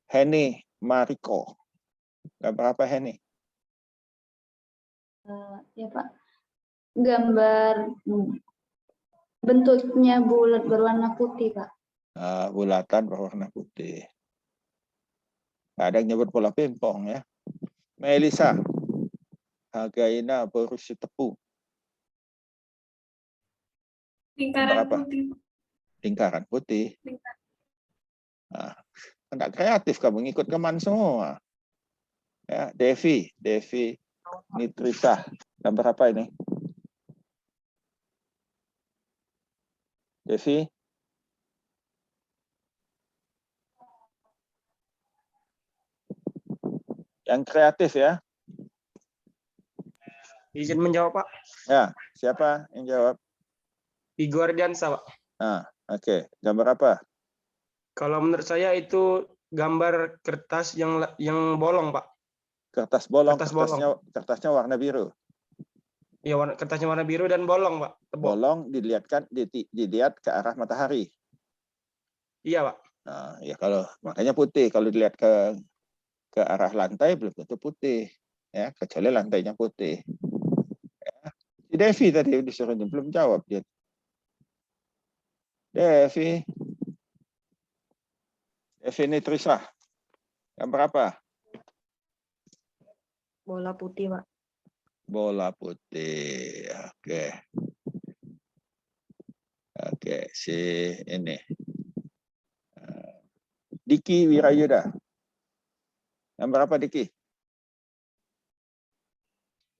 Heni Mariko. Gambar apa Heni? Ya Pak, gambar bentuknya bulat berwarna putih Pak. Bulatan berwarna putih. Ada yang nyebut bola pingpong ya. Melisa Hagaina berusi tepu. Lingkaran apa? putih. Lingkaran putih. Nah, enggak kreatif kamu, ngikut keman semua. Ya, Devi Nitrisa. Gambar apa ini? Devi? Yang kreatif ya. Izin menjawab, Pak. Ya, siapa yang jawab? Igo Ardiansa, Pak. Nah, oke. Gambar apa? Kalau menurut saya itu gambar kertas yang bolong, Pak. Kertas bolong, Kertas bolong. kertasnya warna biru. Iya, kertasnya warna biru dan bolong, Pak. Tebal. Bolong dilihat ke arah matahari. Iya, Pak. Nah, ya kalau makanya putih. Kalau dilihat ke arah lantai belum tentu putih, ya kecuali lantainya putih. Ya. Si Devi tadi disuruh belum jawab dia. Devi Nitrisa. Gambar apa? Bola putih, Pak. Bola putih. Oke. Oke, si ini. Diki Wirayuda. Gambar apa, Diki?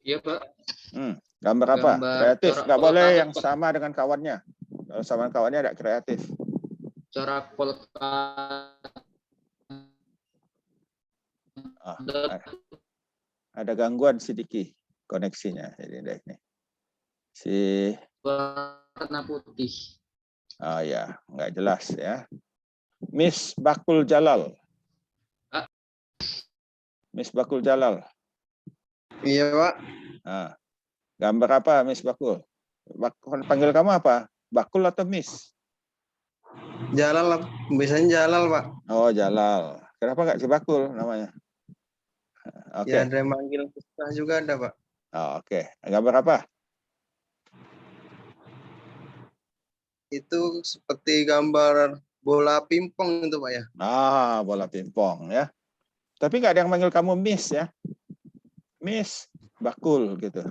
Iya, Pak. Gambar apa? Gambar Kreatif. corak Nggak pola boleh kabut, yang Pak. sama dengan kawannya. Kalau sama kawannya tidak kreatif. Corak polka. Oh, ada gangguan si Diki koneksinya. Jadi ini. Si Warna putih. oh ya, nggak jelas ya. Miss Bakul Jalal. Miss Bakul Jalal. Iya, Pak. Nah, gambar apa Miss Bakul? Panggil kamu apa? Bakul atau Miss? Jalal, biasanya Jalal, Pak. Oh, Jalal. Kenapa nggak si Bakul namanya? Oke. Ya, ada yang manggil susah juga ada, Pak. Oh, oke. Gambar apa? Itu seperti gambar bola pingpong itu, Pak ya. Ah, bola pingpong ya. Tapi nggak ada yang manggil kamu Miss ya. Miss Bakul gitu.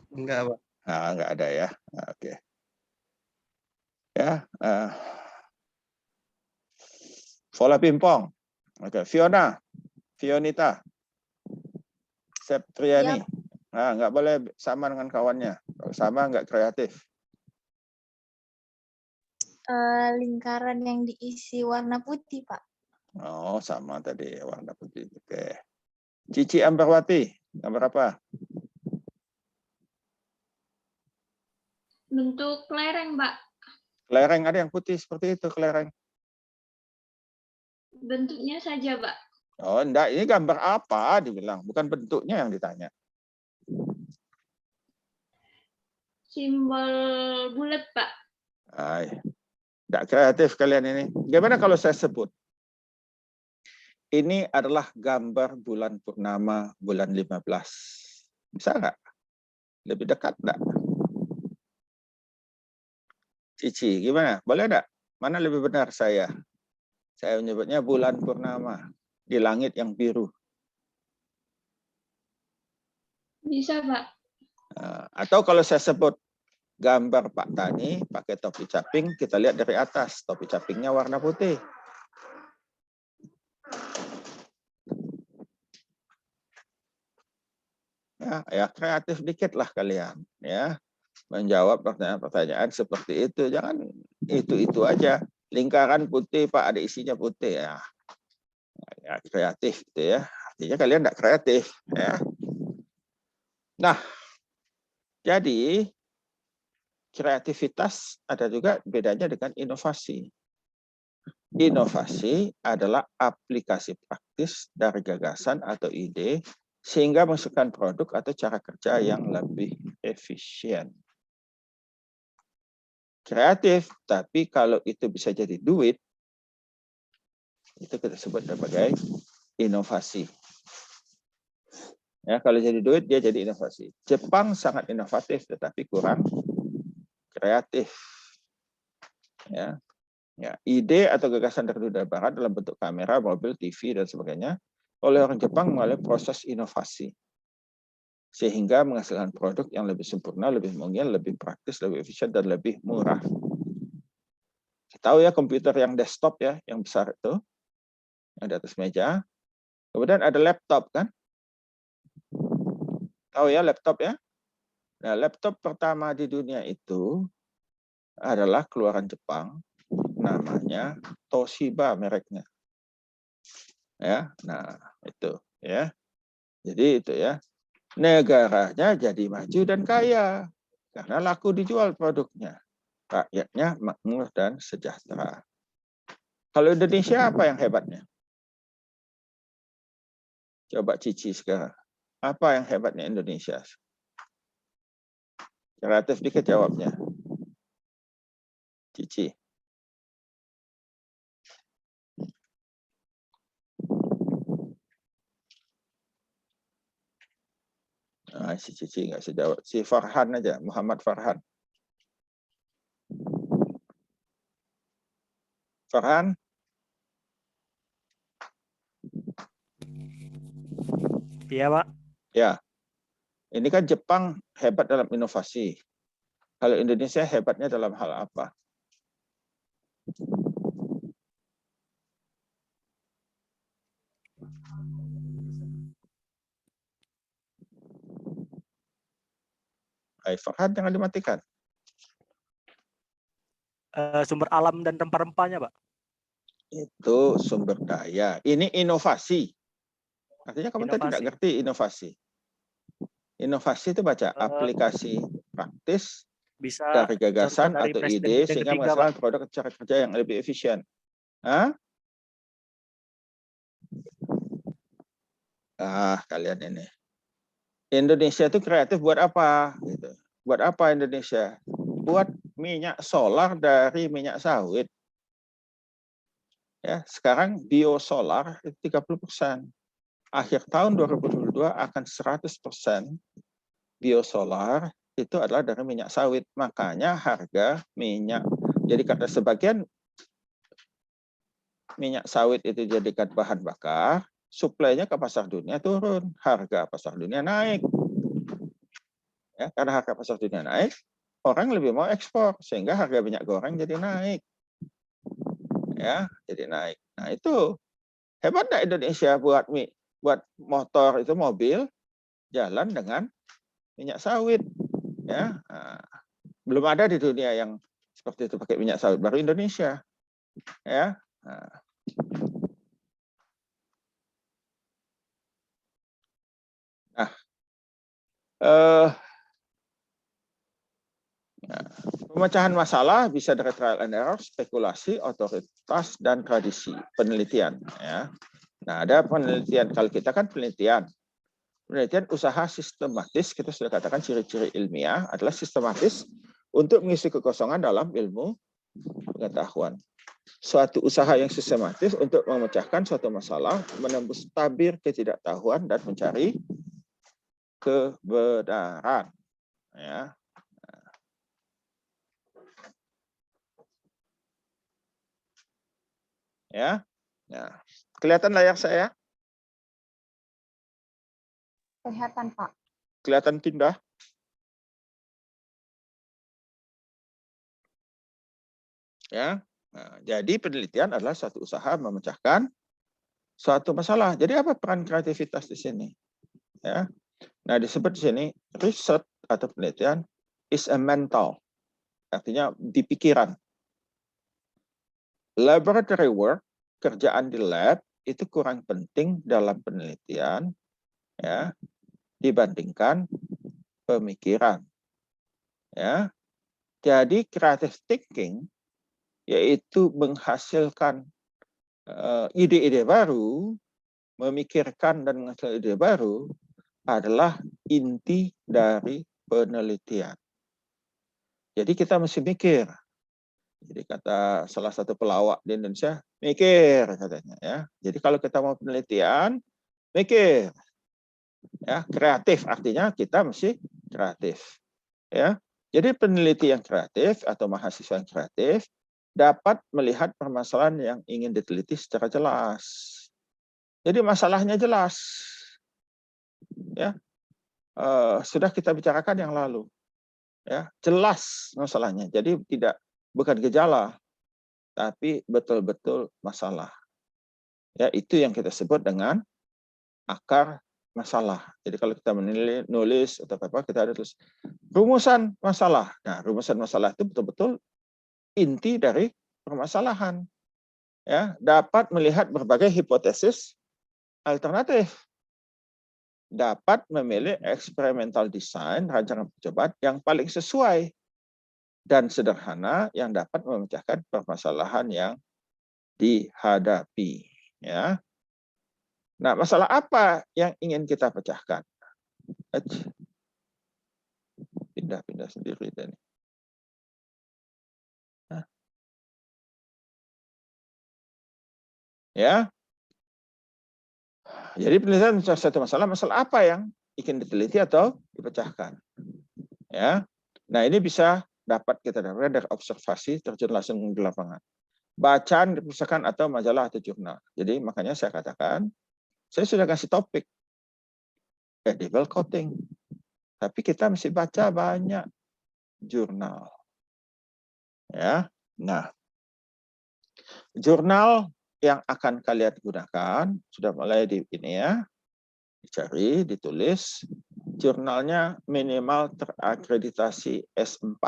Enggak, Pak. Nah, nggak ada ya. Oke. Ya. Bola pingpong. Oke. Fionita. Septriani. Nah, nggak boleh sama dengan kawannya. Kalau sama nggak kreatif. Lingkaran yang diisi warna putih, Pak. Oh, sama tadi warna putih. Oke. Cici Ambarwati, gambar apa? Bentuk kelereng, Pak. Kelereng, ada yang putih seperti itu, kelereng. Bentuknya saja, Pak. Oh, enggak, ini gambar apa dibilang, bukan bentuknya yang ditanya. Simbol bulat, Pak. Enggak kreatif kalian ini. Gimana kalau saya sebut? Ini adalah gambar bulan purnama bulan 15. Bisa nggak? Lebih dekat enggak? Cici, gimana? Boleh enggak? Mana lebih benar saya? Saya menyebutnya bulan purnama di langit yang biru. Bisa, Pak. Atau kalau saya sebut gambar Pak Tani pakai topi caping, kita lihat dari atas, topi capingnya warna putih. Ya kreatif dikit lah kalian, ya menjawab pertanyaan-pertanyaan seperti itu. Jangan itu aja. Lingkaran putih Pak, ada isinya putih ya. Ya kreatif gitu ya. Artinya kalian tidak kreatif, ya. Nah, jadi kreativitas ada juga bedanya dengan inovasi. Inovasi adalah aplikasi praktis dari gagasan atau ide sehingga menghasilkan produk atau cara kerja yang lebih efisien. Kreatif, tapi kalau itu bisa jadi duit, itu kita sebut sebagai inovasi. Ya, kalau jadi duit, dia jadi inovasi. Jepang sangat inovatif, tetapi kurang kreatif. Ya, ide atau gagasan dari dunia barat dalam bentuk kamera, mobil, TV, dan sebagainya, oleh orang Jepang melalui proses inovasi. Sehingga menghasilkan produk yang lebih sempurna, lebih mungil, lebih praktis, lebih efisien, dan lebih murah. Tahu ya komputer yang desktop ya, yang besar itu, yang di atas meja, Kemudian ada laptop kan? Tahu ya laptop ya? Nah, laptop pertama di dunia itu adalah keluaran Jepang, namanya Toshiba mereknya. Ya, nah itu ya. Jadi itu ya. Negaranya jadi maju dan kaya karena laku dijual produknya. Rakyatnya makmur dan sejahtera. Kalau Indonesia apa yang hebatnya? Coba Cici sekarang. Apa yang hebatnya Indonesia? Kreatif dikit jawabnya. Cici. Nah, si Cici nggak bisa jawab. Si Farhan aja, Muhammad Farhan. Farhan? Iya, Pak. Ya. Ini kan Jepang hebat dalam inovasi. Kalau Indonesia hebatnya dalam hal apa? Hai Farhan, jangan dimatikan. Sumber alam dan rempah-rempahnya, Pak. Itu sumber daya. Ini inovasi. Artinya kamu tadi tidak ngerti inovasi. Inovasi itu baca aplikasi praktis Bisa dari gagasan dari atau presiden ide yang sehingga ketiga, menghasilkan Pak. produk cara kerja yang lebih efisien. Hah? Kalian ini. Indonesia itu kreatif buat apa? Gitu. Buat apa Indonesia? Buat minyak solar dari minyak sawit. Ya, sekarang biosolar itu 30%. Akhir tahun 2022 akan 100% biosolar itu adalah dari minyak sawit. Makanya harga minyak, jadi kata sebagian minyak sawit itu dijadikan bahan bakar, suplainya ke pasar dunia turun, harga pasar dunia naik. Ya, karena harga pasar dunia naik, orang lebih mau ekspor sehingga harga minyak goreng jadi naik. Ya, jadi naik. Nah, itu hebat enggak Indonesia buat motor itu mobil jalan dengan minyak sawit. Ya, belum ada di dunia yang seperti itu pakai minyak sawit, baru Indonesia. Ya. Pemecahan masalah bisa dari trial and error, spekulasi, otoritas, dan tradisi penelitian. Ya. Nah, ada penelitian. Kalau kita kan penelitian usaha sistematis, kita sudah katakan ciri-ciri ilmiah adalah sistematis untuk mengisi kekosongan dalam ilmu pengetahuan. Suatu usaha yang sistematis untuk memecahkan suatu masalah, menembus tabir ketidaktahuan dan mencari kebenaran. Ya. Ya. Nah, kelihatan layar saya? Kelihatan, Pak. Kelihatan pindah? Ya. Nah, jadi penelitian adalah suatu usaha memecahkan suatu masalah. Jadi apa peran kreativitas di sini? Ya. Nah, disebut di sini research atau penelitian is a mental. Artinya di pikiran. Laboratory work, kerjaan di lab itu kurang penting dalam penelitian ya dibandingkan pemikiran. Ya. Jadi creative thinking yaitu menghasilkan ide-ide baru, memikirkan dan menghasilkan ide baru adalah inti dari penelitian. Jadi kita mesti mikir. Jadi kata salah satu pelawak di Indonesia, mikir katanya ya. Jadi kalau kita mau penelitian, mikir. Ya, kreatif artinya kita mesti kreatif. Ya. Jadi peneliti yang kreatif atau mahasiswa yang kreatif dapat melihat permasalahan yang ingin diteliti secara jelas. Jadi masalahnya jelas. Ya. Sudah kita bicarakan yang lalu. Ya, jelas masalahnya. Jadi bukan gejala, tapi betul-betul masalah. Ya, itu yang kita sebut dengan akar masalah. Jadi kalau kita menulis atau apa, kita ada tulis rumusan masalah. Nah, rumusan masalah itu betul-betul inti dari permasalahan. Ya, dapat melihat berbagai hipotesis alternatif. Dapat memilih eksperimental design, rancangan percobaan yang paling sesuai dan sederhana yang dapat memecahkan permasalahan yang dihadapi. Ya. Nah, masalah apa yang ingin kita pecahkan? Pindah-pindah sendiri tadi. Ya. Jadi penelitian satu masalah apa yang ingin diteliti atau dipecahkan. Ya. Nah, ini bisa dapat kita dapatkan dari observasi terjun langsung di lapangan. Bacaan di perpustakaan atau majalah atau jurnal. Jadi makanya saya katakan, saya sudah kasih topik edible coating. Tapi kita mesti baca banyak jurnal. Ya. Nah, jurnal yang akan kalian gunakan sudah mulai di ini ya, dicari, ditulis. Jurnalnya minimal terakreditasi S4.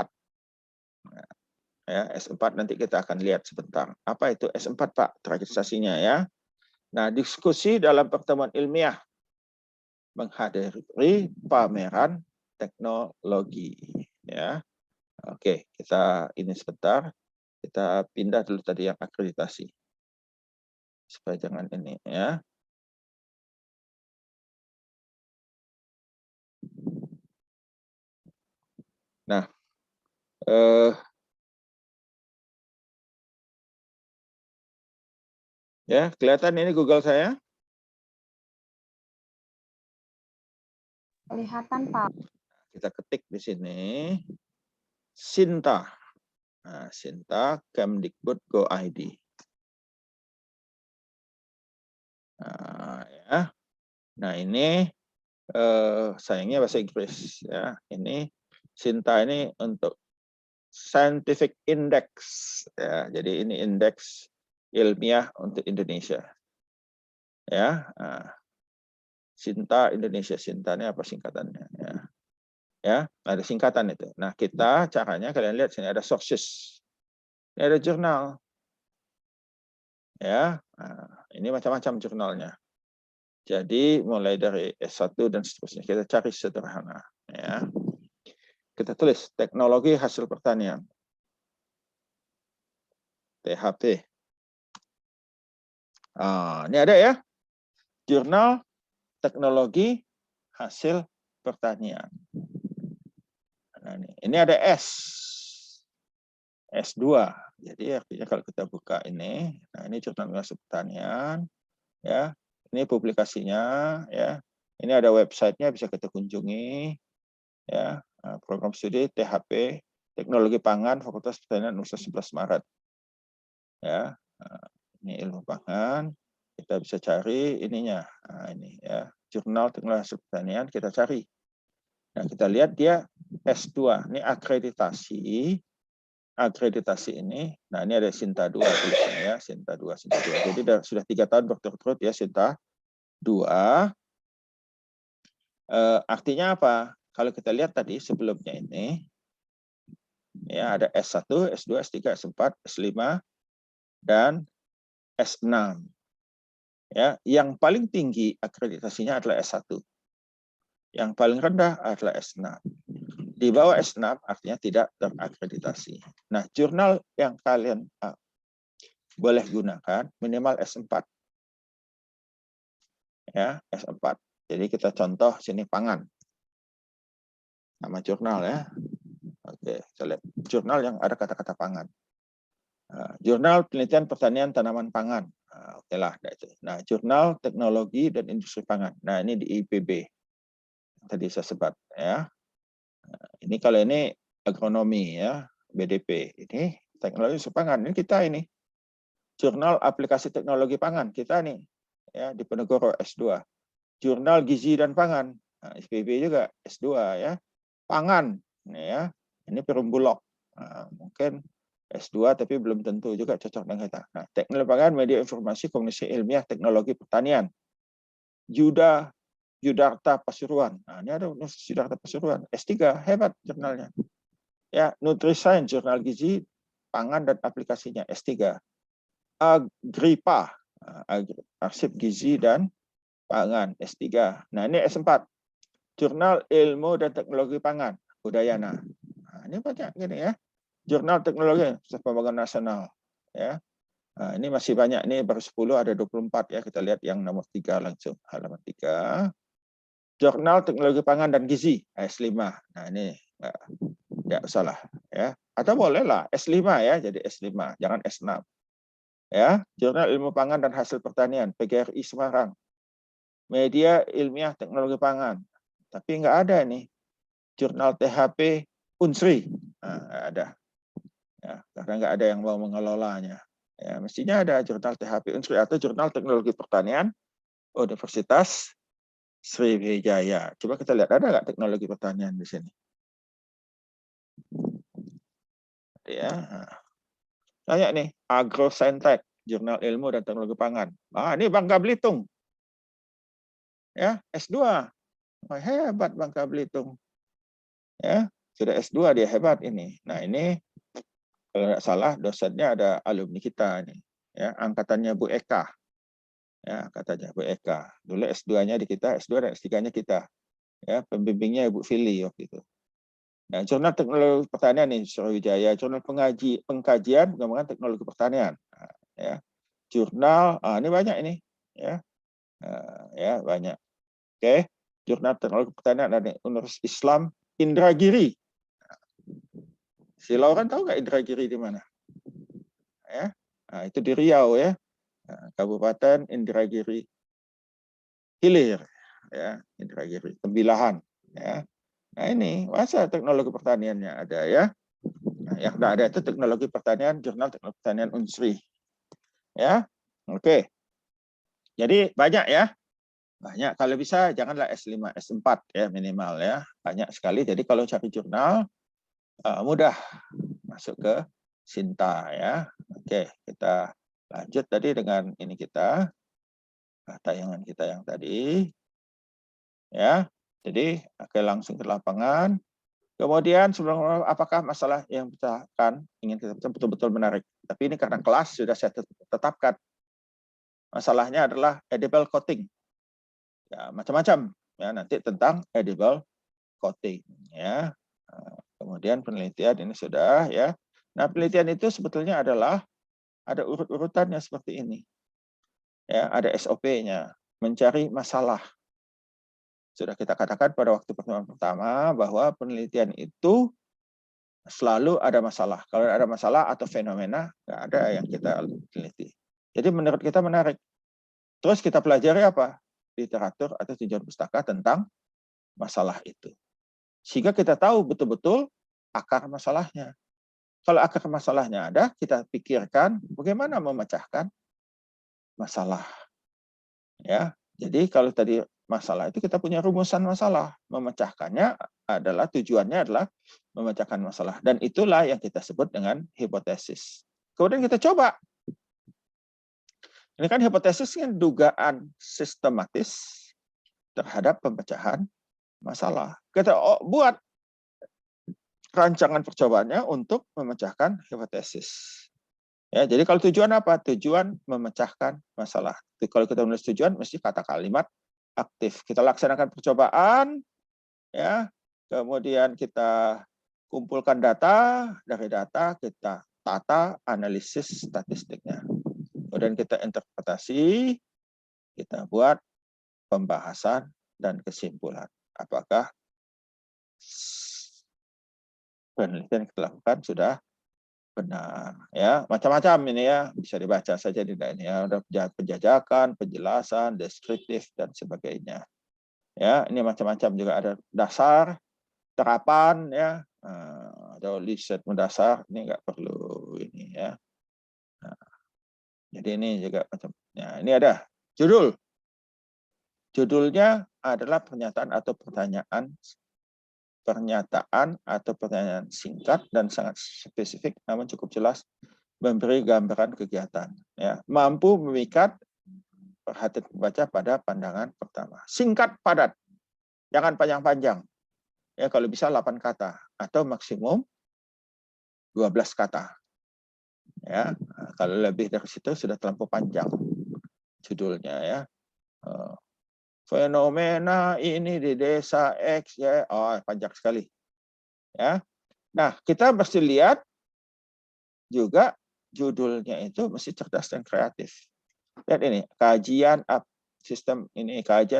Ya, S4 nanti kita akan lihat sebentar. Apa itu S4 Pak? Terakreditasinya ya. Nah, diskusi dalam pertemuan ilmiah menghadiri pameran teknologi. Ya, oke, kita ini sebentar. Kita pindah dulu tadi yang akreditasi. Supaya jangan ini ya. Nah, ya kelihatan ini Google saya. Kelihatan, Pak. Kita ketik di sini Sinta. Nah, Sinta Kemdikbud Go ID. Nah, ya. Nah, ini sayangnya bahasa Inggris ya. Ini Sinta ini untuk Scientific Index ya. Jadi ini indeks ilmiah untuk Indonesia. Ya. Nah, Sinta Indonesia, Sinta ini apa singkatannya ya. Ya, ada singkatan itu. Nah, kita caranya kalian lihat sini ada sources. Ini ada jurnal. Ya. Nah, ini macam-macam jurnalnya. Jadi mulai dari S1 dan seterusnya kita cari sederhana ya. Kita tulis teknologi hasil pertanian. THP. Ini ada ya. Jurnal teknologi hasil pertanian. Nah, ini ada S2. Jadi artinya kalau kita buka ini, nah ini jurnal hasil pertanian ya. Ini publikasinya ya. Ini ada websitenya bisa kita kunjungi ya. Program studi THP Teknologi Pangan Fakultas Pertanian Universitas 11 Maret. Ya. Ini ilmu pangan. Kita bisa cari ininya. Nah, ini ya. Jurnal Teknologi Hasil Pertanian kita cari. Nah, kita lihat dia S2. Ini akreditasi. Akreditasi ini. Nah, ini ada Sinta 2 tulisannya ya, Sinta 2, Sinta 2. Jadi sudah 3 tahun berturut-turut ya Sinta 2. Artinya apa? Kalau kita lihat tadi sebelumnya ini ya ada S1, S2, S3, S4, S5 dan S6. Ya, yang paling tinggi akreditasinya adalah S1. Yang paling rendah adalah S6. Di bawah S6 artinya tidak terakreditasi. Nah, jurnal yang kalian boleh gunakan minimal S4. Ya, S4. Jadi kita contoh sini pangan. Nama jurnal ya. Oke, kita lihat jurnal yang ada kata-kata pangan. Jurnal Penelitian Pertanian Tanaman Pangan. Oke lah, itu. Nah, Jurnal Teknologi dan Industri Pangan. Nah, ini di IPB. Tadi saya sebut ya. Ini kalau ini agronomi ya, BDP. Ini teknologi pangan. Ini kita ini. Jurnal Aplikasi Teknologi Pangan. Kita nih ya di Penegoro S2. Jurnal Gizi dan Pangan. Nah, IPB juga S2 ya. Pangan ini ya. Ini Perumbulok. Nah, mungkin S2 tapi belum tentu juga cocok dengan kita. Nah, teknologi pangan, media informasi, komunikasi ilmiah, teknologi pertanian. Yudarta Pasuruan. Nah, ini ada Universitas Yudarta Pasuruan. S3, hebat jurnalnya. Ya, Nutriscience, jurnal gizi, pangan dan aplikasinya, S3. Agripa, arsip gizi dan pangan, S3. Nah, ini S4. Jurnal Ilmu dan Teknologi Pangan, Udayana. Nah, ini banyak gini ya. Jurnal Teknologi Pembangunan Nasional. Ya. Nah, ini masih banyak, ini baru 10, ada 24 ya. Kita lihat yang nomor 3 langsung, halaman 3. Jurnal Teknologi Pangan dan Gizi, S5. Nah, ini enggak usah lah ya. Atau bolehlah S5 ya, jadi S5, jangan S6. Ya, Jurnal Ilmu Pangan dan Hasil Pertanian, PGRI Semarang. Media Ilmiah Teknologi Pangan. Tapi enggak ada nih. Jurnal THP Unsri. Nah, enggak ada. Ya, karena enggak ada yang mau mengelolanya. Ya, mestinya ada jurnal THP Unsri atau Jurnal Teknologi Pertanian Universitas Sriwijaya. Coba kita lihat, ada nggak teknologi pertanian di sini? Ya, banyak nih. Agrosaintek, Jurnal Ilmu dan Teknologi Pangan. Ah, ini Bangka Belitung. Ya, S2. Oh, hebat Bangka Belitung. Ya, sudah S2 dia, hebat ini. Nah, ini kalau nggak salah dosennya ada alumni kita nih. Ya, angkatannya Bu Eka. Ya, katanya Bu Eka. Dulu S2-nya di kita, S2 dan S3-nya kita. Ya, pembimbingnya Ibu Fili waktu itu. Nah, Jurnal Teknologi Pertanian nih, Sriwijaya, Jurnal Pengkajian Pengembangan Teknologi Pertanian. Nah, ya. Jurnal, ini banyak ini, ya. Ya, banyak. Oke, Jurnal Teknologi Pertanian ada Universitas Islam Indragiri. Si Lauren tahu nggak Indragiri di mana? Ya. Nah, itu di Riau ya. Kabupaten Indragiri Hilir, ya, Indragiri Tembilahan, ya. Nah, ini masa teknologi pertaniannya ada ya. Nah, yang tidak ada itu teknologi pertanian, Jurnal Teknologi Pertanian Unsri, ya. Oke, jadi banyak ya, banyak. Kalau bisa janganlah S5, S4 ya minimal ya, banyak sekali. Jadi kalau cari jurnal mudah masuk ke Sinta ya. Oke, kita lanjut tadi dengan ini kita tayangan kita yang tadi ya. Jadi oke, langsung ke lapangan. Kemudian sebelum apakah masalah yang kita ingin kita betul-betul menarik. Tapi ini karena kelas sudah saya tetapkan. Masalahnya adalah edible coating. Ya, macam-macam ya, nanti tentang edible coating ya. Kemudian penelitian ini sudah ya. Nah, penelitian itu sebetulnya adalah ada urut-urutannya seperti ini. Ya, ada SOP-nya, mencari masalah. Sudah kita katakan pada waktu pertemuan pertama bahwa penelitian itu selalu ada masalah. Kalau ada masalah atau fenomena, nggak ada yang kita teliti. Jadi menurut kita menarik. Terus kita pelajari apa? Literatur atau tujuan pustaka tentang masalah itu. Sehingga kita tahu betul-betul akar masalahnya. Kalau akar masalahnya ada, kita pikirkan bagaimana memecahkan masalah. Ya, jadi kalau tadi masalah itu kita punya rumusan masalah, memecahkannya adalah tujuannya adalah memecahkan masalah, dan itulah yang kita sebut dengan hipotesis. Kemudian kita coba. Ini kan hipotesis kan dugaan sistematis terhadap pemecahan masalah. Kita buat rancangan percobaannya untuk memecahkan hipotesis. Ya, jadi kalau tujuan apa? Tujuan memecahkan masalah. Kalau kita menulis tujuan, mesti kata kalimat aktif. Kita laksanakan percobaan, ya. Kemudian kita kumpulkan data, dari data kita tata analisis statistiknya. Kemudian kita interpretasi, kita buat pembahasan dan kesimpulan. Apakah penelitian yang kita lakukan sudah benar ya, macam-macam ini ya, bisa dibaca saja di ini ya, ada penjajakan, penjelasan, deskriptif dan sebagainya ya. Ini macam-macam, juga ada dasar, terapan ya, atau riset mendasar, ini nggak perlu ini ya. Nah, jadi ini juga macamnya. Ini ada judulnya adalah pernyataan atau pertanyaan singkat dan sangat spesifik, namun cukup jelas, memberi gambaran kegiatan. Ya, mampu memikat perhatian pembaca pada pandangan pertama. Singkat, padat. Jangan panjang-panjang. Ya, kalau bisa 8 kata atau maksimum 12 kata. Ya, kalau lebih dari situ sudah terlampau panjang judulnya ya. Fenomena ini di desa X ya, panjang sekali. Ya. Nah, kita mesti lihat juga judulnya itu mesti cerdas dan kreatif. Lihat ini, kajian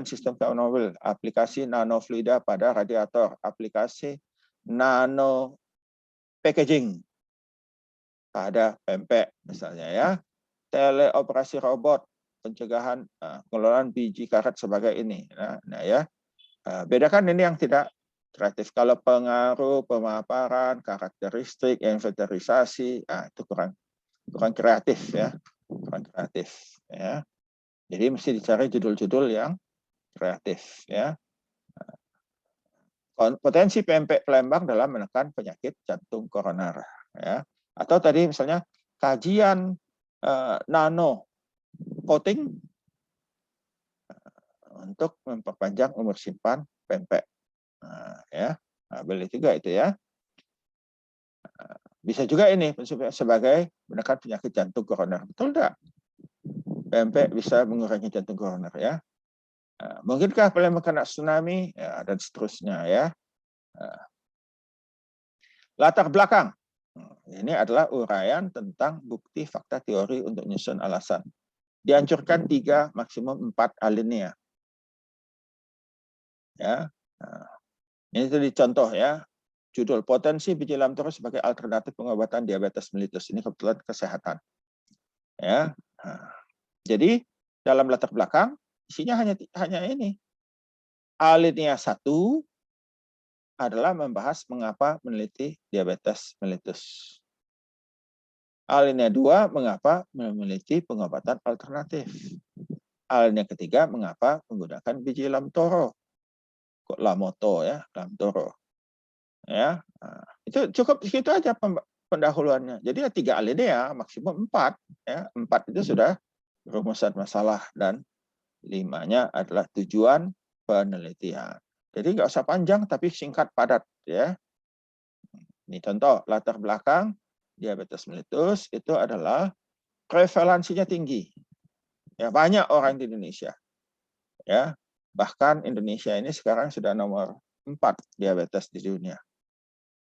sistem keamanan aplikasi nanofluida pada radiator, aplikasi nano packaging pada pempek misalnya ya, teleoperasi robot, pencegahan pengelolaan biji karet sebagai ini. Nah ya, bedakan ini yang tidak kreatif. Kalau pengaruh, pemaparan, karakteristik, inventarisasi, itu kurang kreatif ya, kurang kreatif ya. Jadi mesti dicari judul-judul yang kreatif ya. Potensi pempek Palembang dalam menekan penyakit jantung koroner ya. Atau tadi misalnya kajian nano coating untuk memperpanjang umur simpan pempek. Ya, boleh juga itu ya. Bisa juga ini sebagai menekan penyakit jantung koroner. Betul enggak? Pempek bisa mengurangi jantung koroner ya. Mungkinkah Palembang kena tsunami ya, dan seterusnya ya. Latar belakang. Ini adalah uraian tentang bukti, fakta, teori untuk menyusun alasan. Dianjurkan 3, maksimum 4 alinea. Ya. Ini tadi contoh ya. Judul potensi biji lamtoro sebagai alternatif pengobatan diabetes mellitus. Ini kebetulan kesehatan. Ya. Jadi dalam latar belakang isinya hanya ini. Alinea 1 adalah membahas mengapa meneliti diabetes mellitus. Alinea 2 mengapa meneliti pengobatan alternatif. Alinea ketiga mengapa menggunakan biji lamtoro. Kok lamoto ya, lamtoro. Ya, itu cukup segitu aja pendahuluannya. Jadi 3 alinea, maksimum 4 ya. 4 itu sudah rumusan masalah dan 5-nya adalah tujuan penelitian. Jadi nggak usah panjang tapi singkat padat ya. Ini contoh latar belakang diabetes mellitus itu adalah prevalensinya tinggi. Ya, banyak orang di Indonesia. Ya, bahkan Indonesia ini sekarang sudah nomor 4 diabetes di dunia.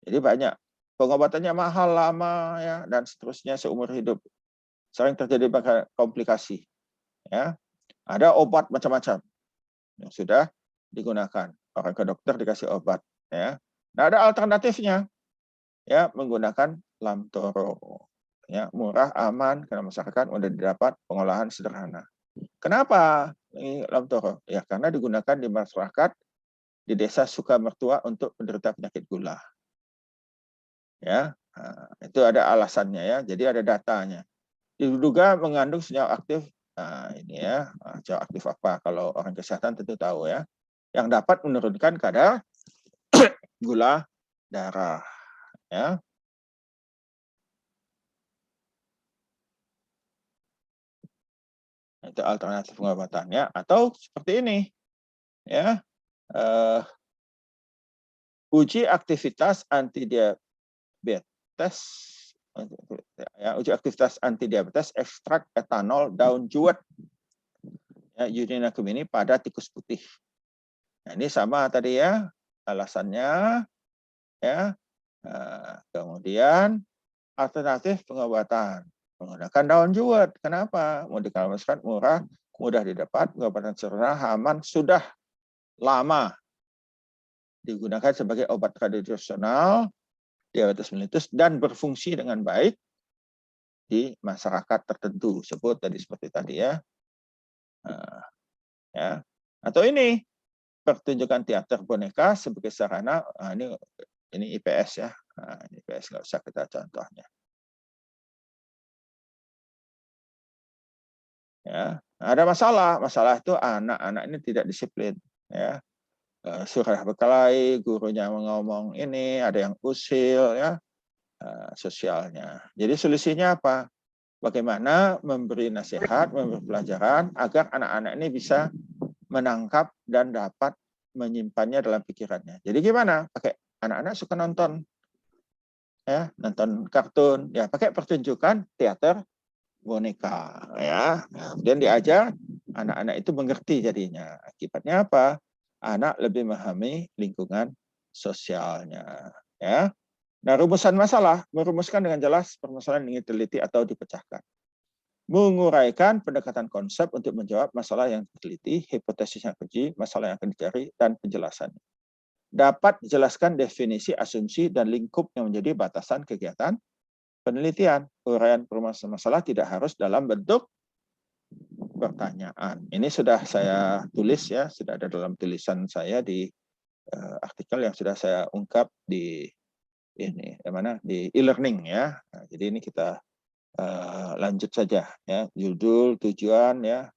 Jadi banyak. Pengobatannya mahal, lama ya, dan seterusnya seumur hidup. Sering terjadi komplikasi. Ya. Ada obat macam-macam yang sudah digunakan. Orang ke dokter dikasih obat ya. Nah, ada alternatifnya. Ya, menggunakan lamtoro. Ya, murah, aman, karena masyarakat mudah didapat, pengolahan sederhana. Kenapa ini lamtoro? Ya, karena digunakan di masyarakat di desa Sukamertua untuk penderita penyakit gula. Ya, itu ada alasannya ya. Jadi ada datanya. Diduga mengandung senyawa aktif. Ini ya, senyawa aktif apa? Kalau orang kesehatan tentu tahu ya. Yang dapat menurunkan kadar gula darah. Ya. Itu alternatif pengobatannya. Atau seperti ini. Ya. Uji aktivitas antidiabetes. Ya, uji aktivitas antidiabetes ekstrak etanol daun juwet. Ya, Unioniacum ini pada tikus putih. Nah, ini sama tadi ya alasannya ya. Kemudian alternatif pengobatan menggunakan daun juwet. Kenapa? Mau dikalamaskan murah, mudah didapat, pengobatan sederhana, aman, sudah lama digunakan sebagai obat tradisional diabetes mellitus dan berfungsi dengan baik di masyarakat tertentu. Sebut tadi seperti tadi ya. Ya. Atau ini pertunjukan teater boneka sebagai sarana, ini IPS ya, ini IPS nggak usah kita contohnya. Ya, ada masalah itu anak-anak ini tidak disiplin, ya, surah berkelahi, gurunya ngomong ini, ada yang usil, ya, sosialnya. Jadi solusinya apa? bagaimana memberi nasihat, memberi pelajaran agar anak-anak ini bisa menangkap dan dapat menyimpannya dalam pikirannya. Jadi gimana? Pakai anak-anak suka nonton, ya, nonton kartun, ya, pakai pertunjukan teater boneka, ya. Kemudian diajar anak-anak itu mengerti jadinya. Akibatnya apa? Anak lebih memahami lingkungan sosialnya, ya. Nah, rumusan masalah, merumuskan dengan jelas permasalahan yang ingin diteliti atau dipecahkan. Menguraikan pendekatan konsep untuk menjawab masalah yang diteliti, hipotesis yang diuji, masalah yang akan dicari, dan penjelasannya. Dapat dijelaskan definisi, asumsi, dan lingkup yang menjadi batasan kegiatan penelitian. Uraian permasalahan masalah tidak harus dalam bentuk pertanyaan. Ini sudah saya tulis, ya, sudah ada dalam tulisan saya di artikel yang sudah saya ungkap di ini, di e-learning, ya. Nah, jadi ini kita lanjut saja, ya, judul, tujuan, ya,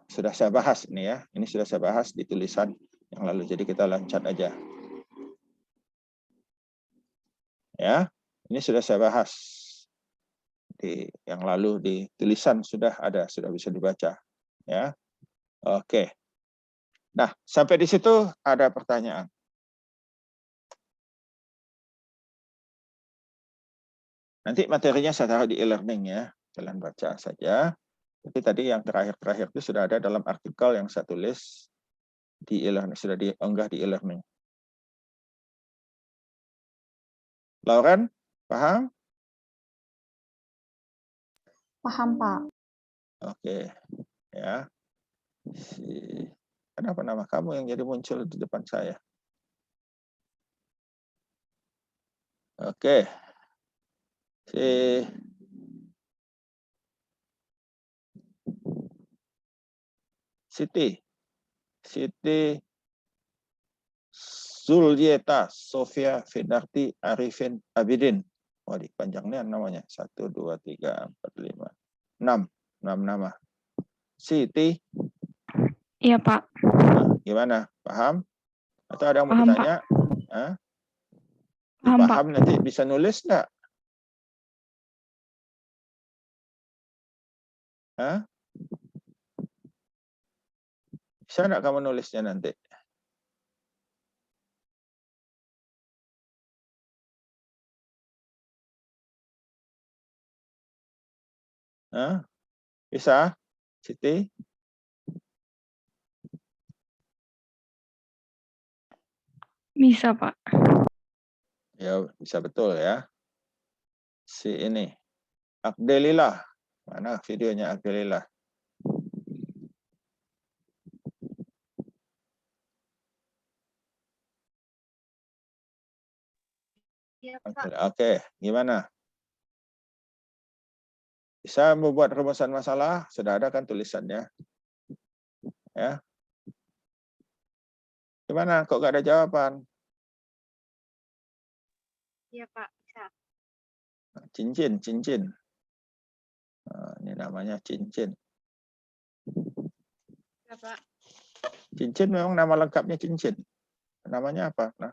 sudah saya bahas ini, ya. Ini sudah saya bahas di tulisan yang lalu, jadi kita loncat aja, ya. Ini sudah saya bahas di yang lalu, di tulisan sudah ada, sudah bisa dibaca, ya. Oke. Nah, sampai di situ ada pertanyaan? Nanti materinya saya taruh di e-learning, ya, kalian baca saja. Tapi tadi yang terakhir itu sudah ada dalam artikel yang saya tulis di e-learning, sudah diunggah di e-learning. Lauren, paham? Paham, Pak. Oke, ya. Kenapa nama kamu yang jadi muncul di depan saya? Oke. Siti Zulieta Sofia Fidarti Arifin Abidin. Wah, panjangnya namanya. 1, 2, 3, 4, 5, 6. 6 nama. Siti. Iya, Pak. Nah, gimana? Paham? Atau ada yang mau Paham, ditanya? Hah? Paham, Pak. Paham, nanti bisa nulis nggak? Hah? Bisa nggak kamu nulisnya nanti? Hah? Bisa? Siti? Bisa, Pak. Ya, bisa betul, ya. Si ini. Abdelillah. Mana videonya Abdelillah? Iya, Pak. Oke, gimana? Bisa membuat rumusan masalah? Sudah ada kan tulisannya? Ya. Gimana? Kok nggak ada jawaban? Iya, Pak. Bisa. Cincin. Nah, ini namanya cincin. Iya, Pak. Cincin memang nama lengkapnya cincin. Namanya apa? Nah,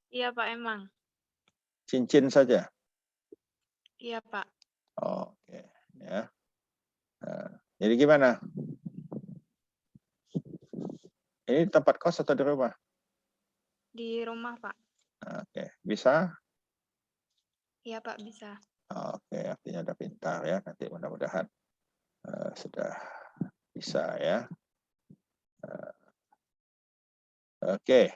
Iya, Pak, emang. cincin saja. Iya, Pak. Oke, ya. Nah, jadi gimana? Ini tempat kos atau di rumah? Di rumah, Pak. Oke, bisa? Iya, Pak, bisa. Oke, artinya udah pintar, ya. Nanti mudah-mudahan sudah bisa, ya. Oke.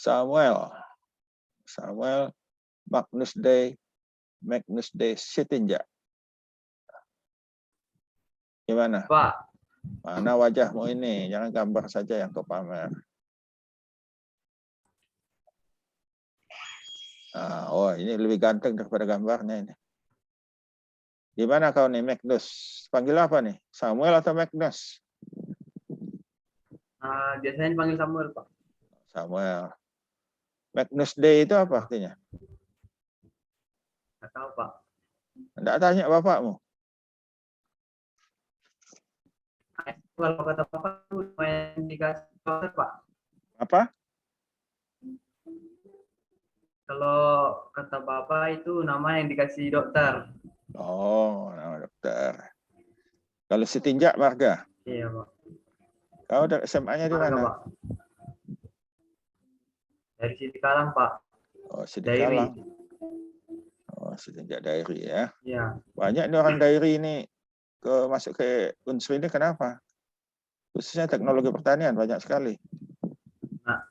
Samuel Magnus Day Sitinja. Gimana? Pak, Mana wajahmu ini? Jangan gambar saja yang kau pamer. Oh, ini lebih ganteng daripada gambarnya ini. Gimana kau nih, Magnus? Panggil apa nih? Samuel atau Magnus? biasanya dipanggil Samuel, Pak. Samuel. Magnus Day itu apa artinya? Nggak tahu, Pak. Enggak tanya bapakmu. kalau kata Bapak itu lumayan dikasih dokter, Pak. Apa? Kalau kata Bapak itu nama yang dikasih dokter. Oh, nama dokter. Kalau Setinjak marga. Iya, Pak. Kau dari SMA-nya di Marga, mana? Pak. Dari Sidikalang, Pak. Oh, Dairi. Sidikalang. Oh, Setinjak Dairi ya. Iya. Banyak nih orang Dairi ini masuk ke Unsri ini kenapa? Khususnya teknologi pertanian banyak sekali. Nah.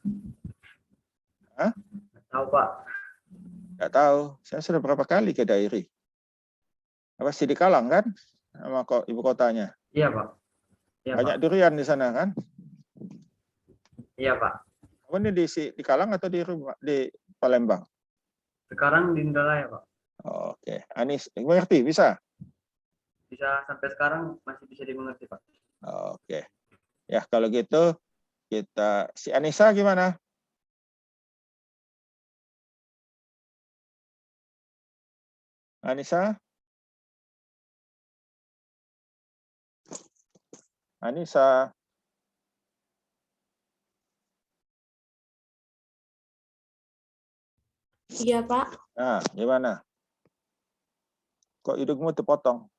Hah? Nggak tahu, Pak. Nggak tahu. Saya sudah berapa kali ke Dairi. Apa Sidikalang kan? Sama ibu kotanya. Iya, Pak. Iya, Banyak Pak. durian di sana kan? Iya, Pak. Kamu ini di Kalang atau di Palembang? Sekarang di Indralaya, Pak. Oke, Anis, mengerti bisa? Bisa sampai sekarang masih bisa dimengerti, Pak. Oke, ya kalau gitu kita si Anissa gimana? Anissa? Anissa? Iya, Pak. Nah, gimana? Kok hidungmu terpotong?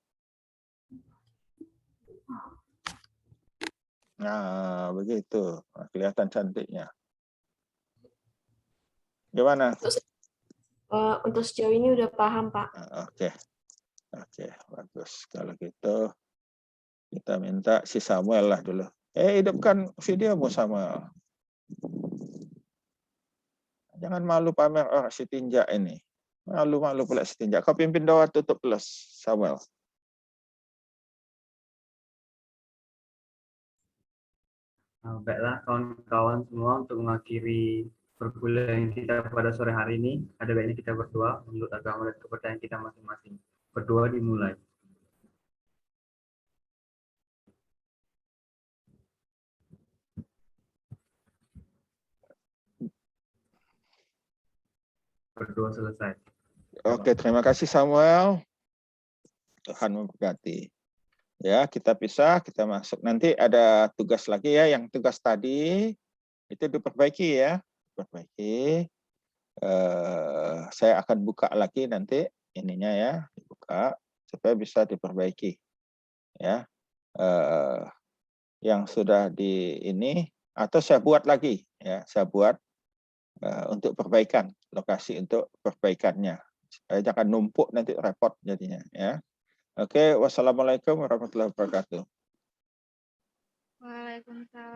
Nah, begitu. Nah, kelihatan cantiknya. Gimana? Untuk sejauh ini udah paham, Pak. Oke. Oke, bagus. Kalau gitu, kita minta si Samuel lah dulu. Hidupkan videomu, Samuel. Jangan malu pamer orang si tinjak ini. Malu-malu pula si tinjak. Kau pimpin doa tutup plus, Samuel. Nah, baiklah kawan-kawan semua, untuk mengakhiri perkuliahan kita pada sore hari ini, ada baiknya kita berdoa menurut agama dan kepercayaan kita masing-masing. Berdoa dimulai. Berdoa selesai. Oke, terima kasih Samuel. Tuhan memberkati. Ya, kita pisah, kita masuk. Nanti ada tugas lagi ya, yang tugas tadi itu diperbaiki ya. Perbaiki. Saya akan buka lagi nanti ininya ya, dibuka supaya bisa diperbaiki. Ya. Yang sudah di ini atau saya buat lagi ya, saya buat untuk perbaikan, lokasi untuk perbaikannya. Supaya jangan numpuk nanti repot jadinya ya. Oke, wassalamualaikum warahmatullahi wabarakatuh. Waalaikumsalam.